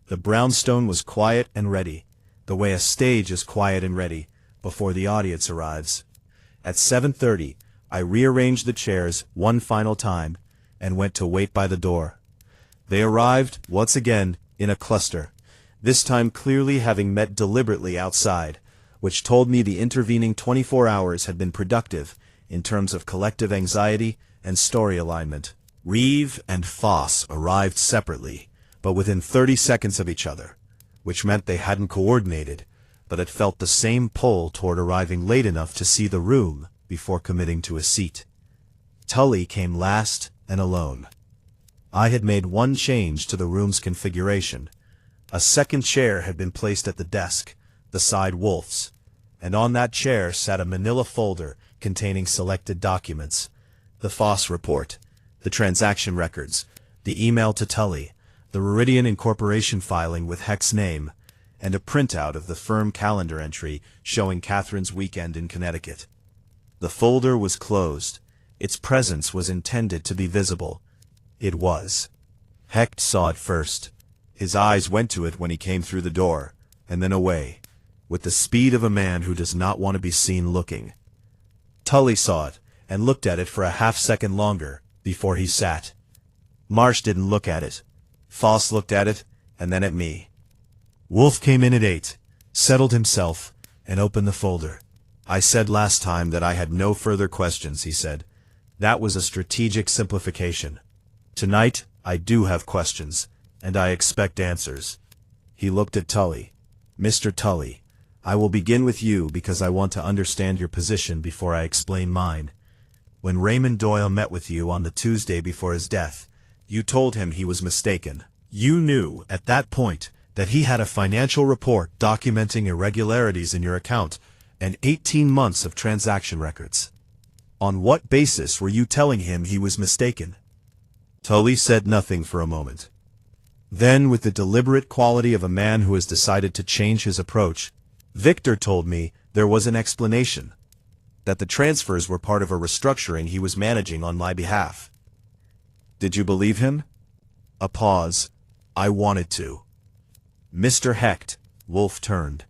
The brownstone was quiet and ready, the way a stage is quiet and ready, before the audience arrives. At 7:30, I rearranged the chairs one final time and went to wait by the door. They arrived, once again, in a cluster, this time clearly having met deliberately outside, which told me the intervening 24 hours had been productive in terms of collective anxiety and story alignment. Reeve and Foss arrived separately, but within 30 seconds of each other, which meant they hadn't coordinated, but had felt the same pull toward arriving late enough to see the room before committing to a seat. Tully came last and alone. I had made one change to the room's configuration. A second chair had been placed at the desk, beside Wolfe's, and on that chair sat a manila folder containing selected documents: the Foss report, the transaction records, the email to Tully, the Meridian Incorporation filing with Hecht's name, and a printout of the firm calendar entry showing Catherine's weekend in Connecticut. The folder was closed. Its presence was intended to be visible. It was. Hecht saw it first. His eyes went to it when he came through the door, and then away, with the speed of a man who does not want to be seen looking. Tully saw it, and looked at it for a half-second longer, before he sat. Marsh didn't look at it. Foss looked at it, and then at me. Wolfe came in at 8, settled himself, and opened the folder. I said last time that I had no further questions, he said. That was a strategic simplification. Tonight, I do have questions, and I expect answers. He looked at Tully. Mr. Tully, I will begin with you because I want to understand your position before I explain mine. When Raymond Doyle met with you on the Tuesday before his death, you told him he was mistaken. You knew, at that point, that he had a financial report documenting irregularities in your account and 18 months of transaction records. On what basis were you telling him he was mistaken? Tully said nothing for a moment. Then, with the deliberate quality of a man who has decided to change his approach, Victor told me there was an explanation. That the transfers were part of a restructuring he was managing on my behalf. Did you believe him? A pause. I wanted to. Mr. Hecht, Wolfe turned.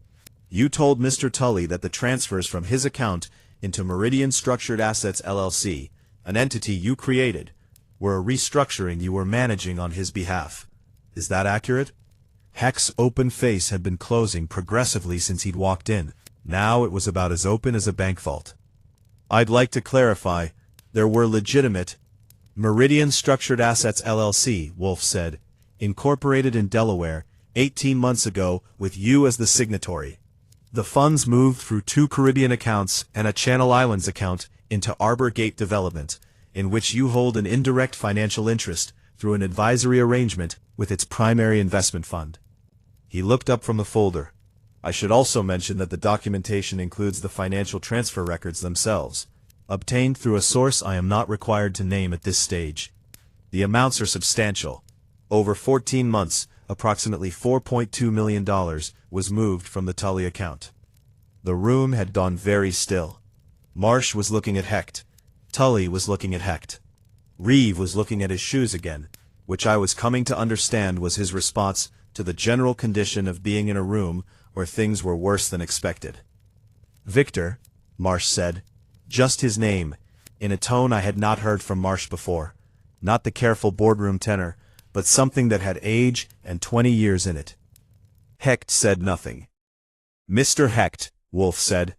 You told Mr. Tully that the transfers from his account into Meridian Structured Assets LLC, an entity you created, were a restructuring you were managing on his behalf. Is that accurate? Hecht's open face had been closing progressively since he'd walked in. Now it was about as open as a bank vault. I'd like to clarify, there were legitimate Meridian Structured Assets LLC, Wolfe said, incorporated in Delaware 18 months ago with you as the signatory. The funds moved through 2 Caribbean accounts and a Channel Islands account into Arbor Gate Development, in which you hold an indirect financial interest through an advisory arrangement with its primary investment fund. He looked up from the folder. I should also mention that the documentation includes the financial transfer records themselves, obtained through a source I am not required to name at this stage. The amounts are substantial. Over 14 months, approximately $4.2 million was moved from the Tully account. The room had gone very still. Marsh was looking at Hecht. Tully was looking at Hecht. Reeve was looking at his shoes again, which I was coming to understand was his response to the general condition of being in a room where things were worse than expected. Victor, Marsh said, just his name, in a tone I had not heard from Marsh before, not the careful boardroom tenor, but something that had age and 20 years in it. Hecht said nothing. Mr. Hecht, Wolfe said,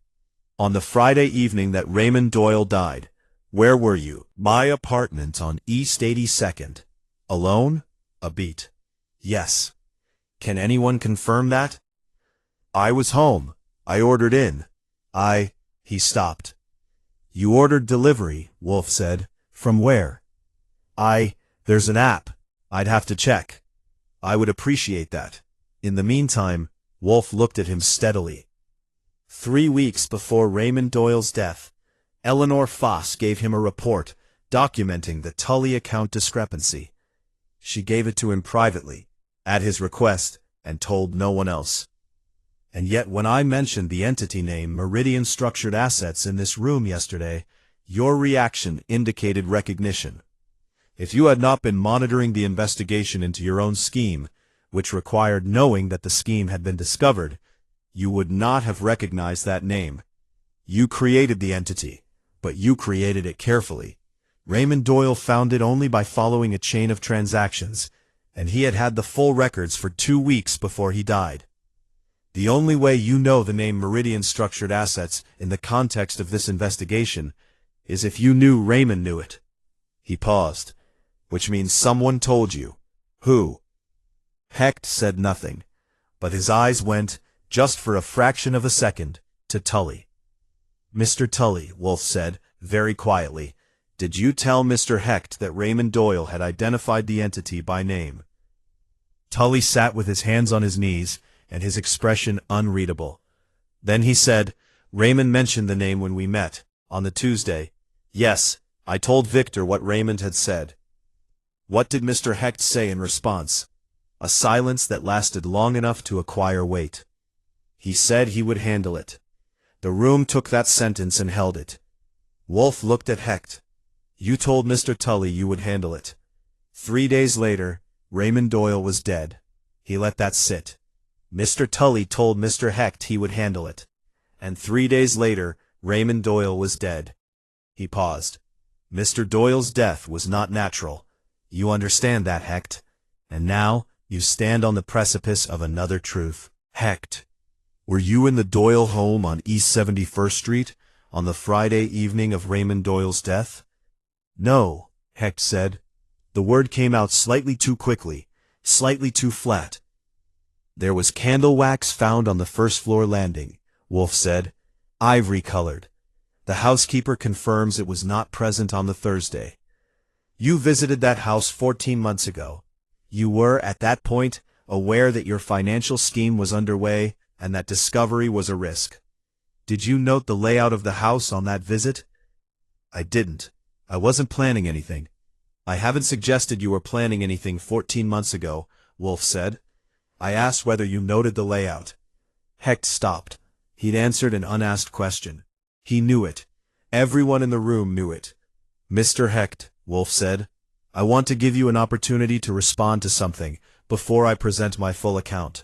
on the Friday evening that Raymond Doyle died, where were you? My apartment on East 82nd. Alone? A beat. Yes. Can anyone confirm that? I was home. I ordered in. He stopped. You ordered delivery, Wolfe said. From where? There's an app. I'd have to check. I would appreciate that. In the meantime, Wolfe looked at him steadily. 3 weeks before Raymond Doyle's death, Eleanor Foss gave him a report documenting the Tully account discrepancy. She gave it to him privately, at his request, and told no one else. And yet when I mentioned the entity name Meridian Structured Assets in this room yesterday, your reaction indicated recognition. If you had not been monitoring the investigation into your own scheme, which required knowing that the scheme had been discovered, you would not have recognized that name. You created the entity, but you created it carefully. Raymond Doyle found it only by following a chain of transactions, and he had had the full records for 2 weeks before he died. The only way you know the name Meridian Structured Assets in the context of this investigation is if you knew Raymond knew it. He paused, which means someone told you. Who? Hecht said nothing, but his eyes went, just for a fraction of a second, to Tully. Mr. Tully, Wolfe said, very quietly, did you tell Mr. Hecht that Raymond Doyle had identified the entity by name? Tully sat with his hands on his knees, and his expression unreadable. Then he said, Raymond mentioned the name when we met, on the Tuesday. Yes, I told Victor what Raymond had said. What did Mr. Hecht say in response? A silence that lasted long enough to acquire weight. He said he would handle it. The room took that sentence and held it. Wolfe looked at Hecht. You told Mr. Tully you would handle it. 3 days later, Raymond Doyle was dead. He let that sit. Mr. Tully told Mr. Hecht he would handle it. And 3 days later, Raymond Doyle was dead. He paused. Mr. Doyle's death was not natural. You understand that, Hecht. And now, You stand on the precipice of another truth. Hecht, were you in the Doyle home on East 71st Street on the Friday evening of Raymond Doyle's death? No, Hecht said. The word came out slightly too quickly, slightly too flat. There was candle wax found on the first-floor landing, Wolfe said, ivory-colored. The housekeeper confirms it was not present on the Thursday. You visited that house 14 months ago. You were, at that point, aware that your financial scheme was underway and that discovery was a risk. Did you note the layout of the house on that visit? I didn't. I wasn't planning anything. I haven't suggested you were planning anything 14 months ago, Wolfe said. I asked whether you noted the layout. Hecht stopped. He'd answered an unasked question. He knew it. Everyone in the room knew it. Mr. Hecht, Wolfe said, I want to give you an opportunity to respond to something before I present my full account.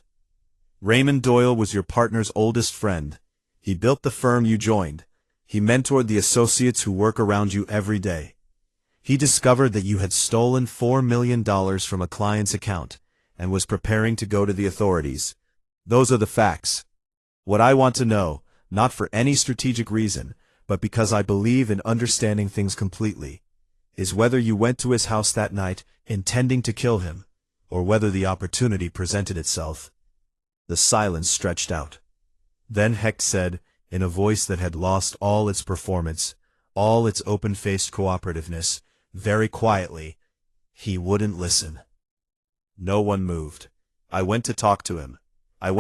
Raymond Doyle was your partner's oldest friend. He built the firm you joined. He mentored the associates who work around you every day. He discovered that you had stolen $4 million from a client's account and was preparing to go to the authorities. Those are the facts. What I want to know, not for any strategic reason, but because I believe in understanding things completely, is whether you went to his house that night intending to kill him, or whether the opportunity presented itself. The silence stretched out. Then Hecht said, in a voice that had lost all its performance, all its open-faced cooperativeness, very quietly, he wouldn't listen. No one moved. I went to talk to him. I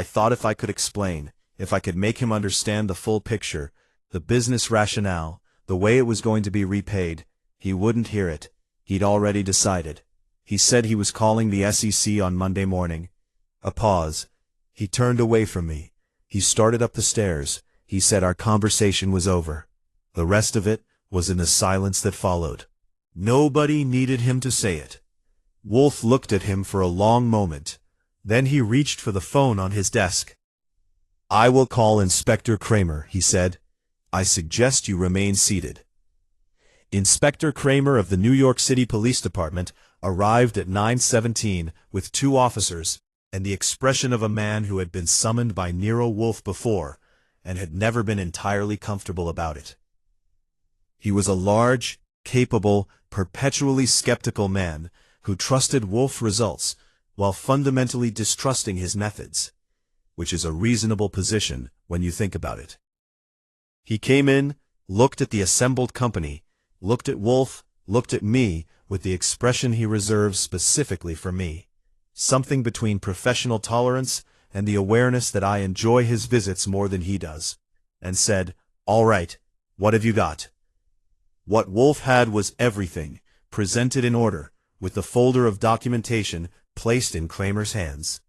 thought if I could explain, if I could make him understand the full picture, the business rationale, the way it was going to be repaid, he wouldn't hear it. He'd already decided. He said he was calling the SEC on Monday morning. A pause. He turned away from me. He started up the stairs. He said our conversation was over. The rest of it was in the silence that followed. Nobody needed him to say it. Wolfe looked at him for a long moment. Then he reached for the phone on his desk. I will call Inspector Kramer, he said. I suggest you remain seated. Inspector Kramer of the New York City Police Department arrived at 9:17 with 2 officers and the expression of a man who had been summoned by Nero Wolfe before and had never been entirely comfortable about it. He was a large, capable, perpetually skeptical man who trusted Wolfe results while fundamentally distrusting his methods, which is a reasonable position when you think about it. He came in, looked at the assembled company, looked at Wolfe, looked at me with the expression he reserves specifically for me, something between professional tolerance and the awareness that I enjoy his visits more than he does, and said, All right, what have you got? What Wolfe had was everything, presented in order, with the folder of documentation placed in Kramer's hands.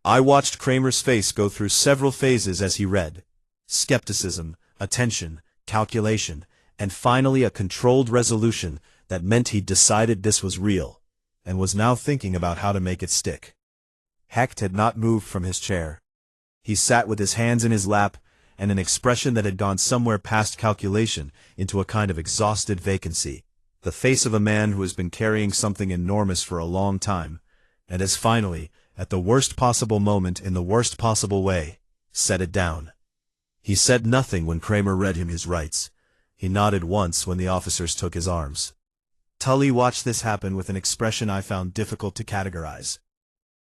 I watched Kramer's face go through several phases as he read. Skepticism, attention, calculation, and finally a controlled resolution that meant he'd decided this was real, and was now thinking about how to make it stick. Hecht had not moved from his chair. He sat with his hands in his lap, and an expression that had gone somewhere past calculation into a kind of exhausted vacancy, the face of a man who has been carrying something enormous for a long time, and has finally, at the worst possible moment in the worst possible way, set it down. He said nothing when Kramer read him his rights. He nodded once when the officers took his arms. Tully watched this happen with an expression I found difficult to categorize.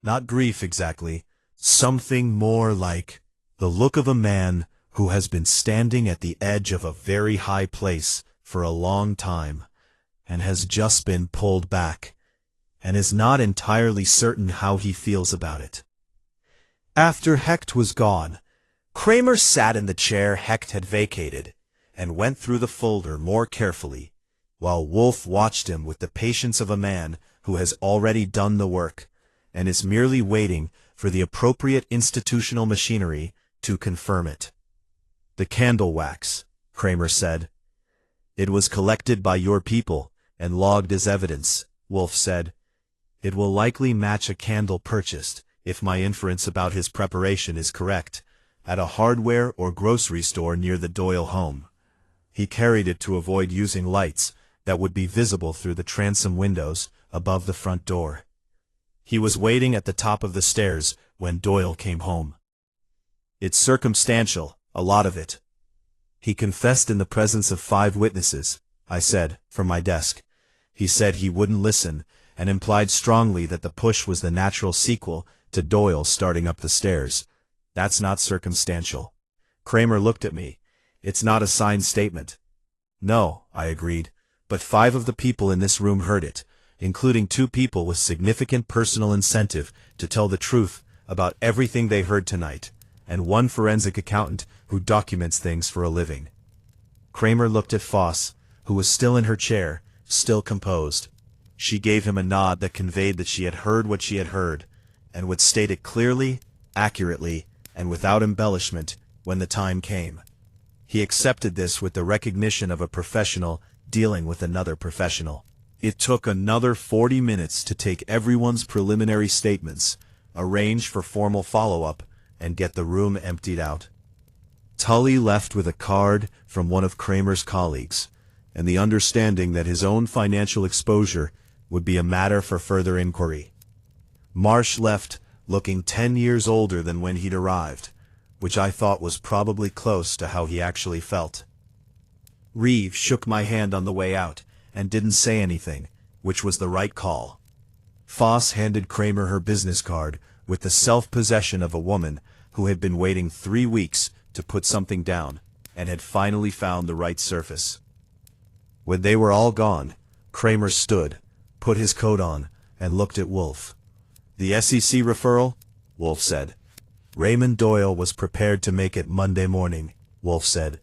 Not grief exactly, something more like the look of a man who has been standing at the edge of a very high place for a long time, and has just been pulled back, and is not entirely certain how he feels about it. After Hecht was gone, Kramer sat in the chair Hecht had vacated, and went through the folder more carefully, while Wolfe watched him with the patience of a man who has already done the work, and is merely waiting for the appropriate institutional machinery to confirm it. The candle wax, Kramer said. It was collected by your people and logged as evidence, Wolfe said. It will likely match a candle purchased, if my inference about his preparation is correct, at a hardware or grocery store near the Doyle home. He carried it to avoid using lights that would be visible through the transom windows above the front door. He was waiting at the top of the stairs when Doyle came home. It's circumstantial, a lot of it. He confessed in the presence of 5 witnesses, I said, from my desk. He said he wouldn't listen, and implied strongly that the push was the natural sequel to Doyle starting up the stairs. That's not circumstantial. Kramer looked at me. It's not a signed statement. No, I agreed, but 5 of the people in this room heard it, including 2 people with significant personal incentive to tell the truth about everything they heard tonight, and 1 forensic accountant who documents things for a living. Kramer looked at Foss, who was still in her chair, still composed. She gave him a nod that conveyed that she had heard what she had heard, and would state it clearly, accurately, and without embellishment when the time came. He accepted this with the recognition of a professional dealing with another professional. It took another 40 minutes to take everyone's preliminary statements, arrange for formal follow-up, and get the room emptied out. Tully left with a card from one of Kramer's colleagues, and the understanding that his own financial exposure would be a matter for further inquiry. Marsh left looking 10 years older than when he'd arrived, which I thought was probably close to how he actually felt. Reeve shook my hand on the way out, and didn't say anything, which was the right call. Foss handed Kramer her business card with the self-possession of a woman who had been waiting 3 weeks to put something down, and had finally found the right surface. When they were all gone, Kramer stood, put his coat on, and looked at Wolfe. The SEC referral? Wolfe said. Raymond Doyle was prepared to make it Monday morning, Wolfe said.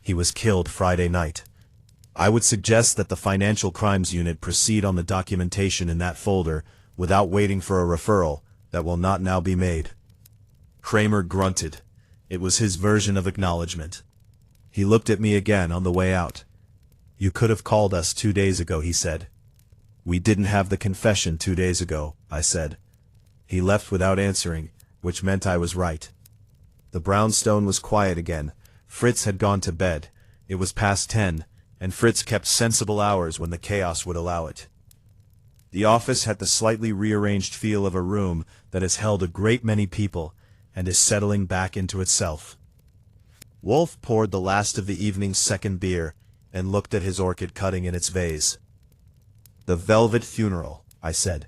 He was killed Friday night. I would suggest that the Financial Crimes Unit proceed on the documentation in that folder without waiting for a referral that will not now be made. Kramer grunted. It was his version of acknowledgement. He looked at me again on the way out. You could have called us 2 days ago, he said. We didn't have the confession 2 days ago, I said. He left without answering, which meant I was right. The brownstone was quiet again. Fritz had gone to bed. It was past 10, and Fritz kept sensible hours when the chaos would allow it. The office had the slightly rearranged feel of a room that has held a great many people and is settling back into itself. Wolfe poured the last of the evening's second beer and looked at his orchid cutting in its vase. The Velvet Funeral, I said.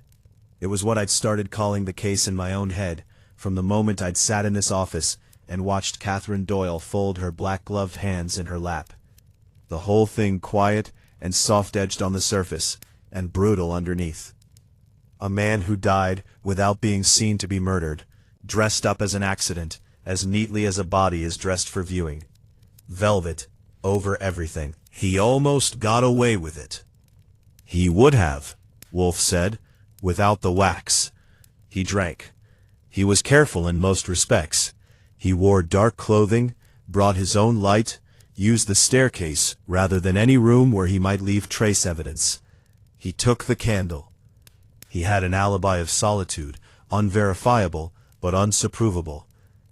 It was what I'd started calling the case in my own head from the moment I'd sat in this office and watched Catherine Doyle fold her black-gloved hands in her lap. The whole thing quiet and soft-edged on the surface, and brutal underneath. A man who died without being seen to be murdered, dressed up as an accident, as neatly as a body is dressed for viewing. Velvet, over everything. He almost got away with it. He would have, Wolfe said, without the wax. He drank. He was careful in most respects. He wore dark clothing, brought his own light, used the staircase rather than any room where he might leave trace evidence. He took the candle. He had an alibi of solitude, unverifiable but undisprovable.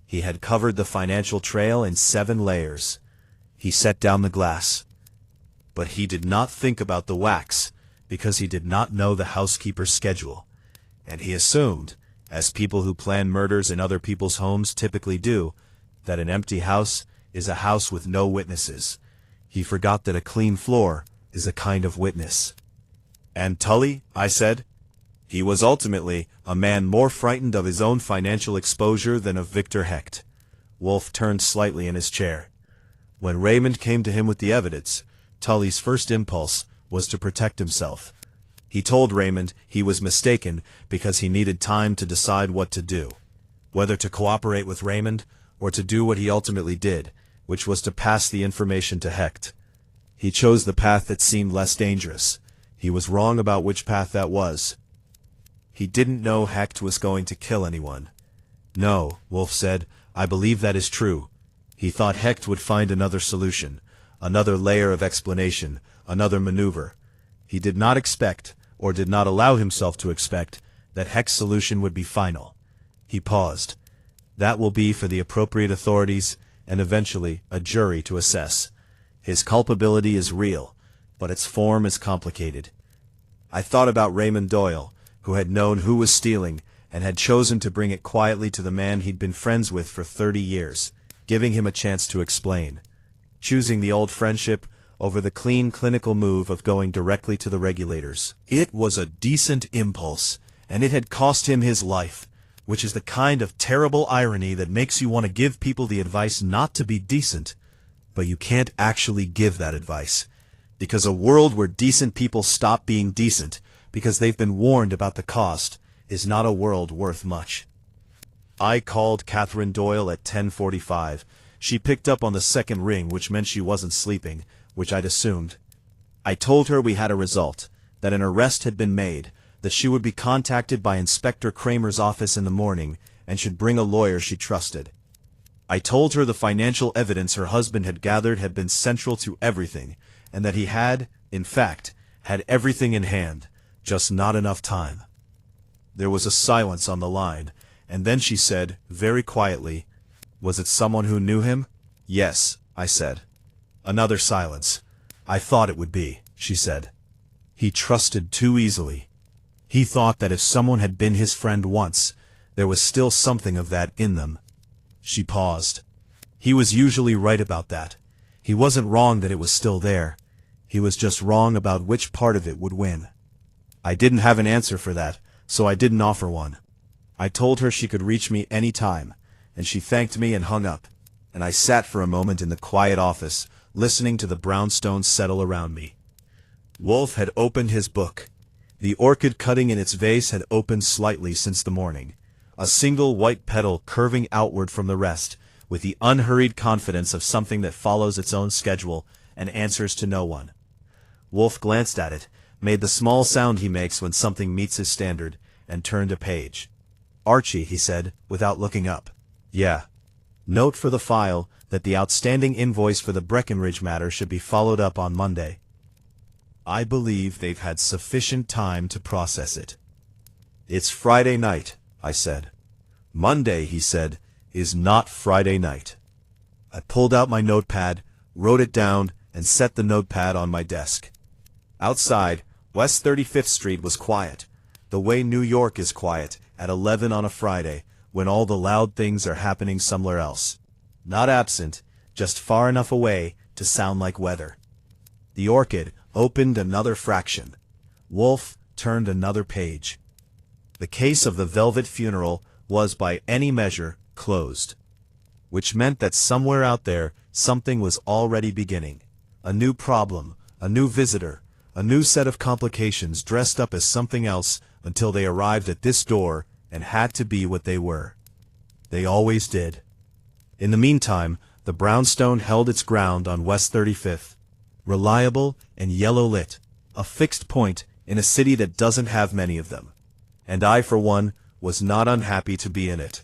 He had covered the financial trail in 7 layers. He set down the glass. But he did not think about the wax, because he did not know the housekeeper's schedule, and he assumed, as people who plan murders in other people's homes typically do, that an empty house is a house with no witnesses. He forgot that a clean floor is a kind of witness. And Tully, I said. He was ultimately a man more frightened of his own financial exposure than of Victor Hecht. Wolfe turned slightly in his chair. When Raymond came to him with the evidence, Tully's first impulse was to protect himself. He told Raymond he was mistaken because he needed time to decide what to do, whether to cooperate with Raymond or to do what he ultimately did, which was to pass the information to Hecht. He chose the path that seemed less dangerous. He was wrong about which path that was. He didn't know Hecht was going to kill anyone. No, Wolfe said, I believe that is true. He thought Hecht would find another solution, another layer of explanation, another maneuver. He did not expect, or did not allow himself to expect, that Hecht's solution would be final. He paused. That will be for the appropriate authorities, and eventually a jury to assess. His culpability is real, but its form is complicated. I thought about Raymond Doyle, who had known who was stealing, and had chosen to bring it quietly to the man he'd been friends with for 30 years, giving him a chance to explain. Choosing the old friendship over the clean, clinical move of going directly to the regulators. It was a decent impulse, and it had cost him his life, which is the kind of terrible irony that makes you want to give people the advice not to be decent, but you can't actually give that advice, because a world where decent people stop being decent because they've been warned about the cost is not a world worth much. I called Catherine Doyle at 10:45. She picked up on the second ring, which meant she wasn't sleeping, which I'd assumed. I told her we had a result, that an arrest had been made, that she would be contacted by Inspector Kramer's office in the morning, and should bring a lawyer she trusted. I told her the financial evidence her husband had gathered had been central to everything, and that he had, in fact, had everything in hand, just not enough time. There was a silence on the line, and then she said, very quietly, "Was it someone who knew him?" "Yes," I said. Another silence. "I thought it would be," she said. "He trusted too easily. He thought that if someone had been his friend once, there was still something of that in them." She paused. "He was usually right about that. He wasn't wrong that it was still there. He was just wrong about which part of it would win." I didn't have an answer for that, so I didn't offer one. I told her she could reach me any time, and she thanked me and hung up, and I sat for a moment in the quiet office, listening to the brownstones settle around me. Wolfe had opened his book. The orchid cutting in its vase had opened slightly since the morning, a single white petal curving outward from the rest, with the unhurried confidence of something that follows its own schedule and answers to no one. Wolfe glanced at it, made the small sound he makes when something meets his standard, and turned a page. "Archie," he said, without looking up. "Yeah. Note for the file that the outstanding invoice for the Breckenridge matter should be followed up on Monday. I believe they've had sufficient time to process it." "It's Friday night," I said. "Monday," he said, "is not Friday night." I pulled out my notepad, wrote it down, and set the notepad on my desk. Outside, West 35th Street was quiet, the way New York is quiet at 11 on a Friday, when all the loud things are happening somewhere else. Not absent, just far enough away to sound like weather. The orchid opened another fraction. Wolfe turned another page. The case of the Velvet Funeral was by any measure closed, which meant that somewhere out there something was already beginning. A new problem, a new visitor, a new set of complications dressed up as something else until they arrived at this door and had to be what they were. They always did. In the meantime, the brownstone held its ground on West 35th, reliable and yellow-lit, a fixed point in a city that doesn't have many of them. And I, for one, was not unhappy to be in it.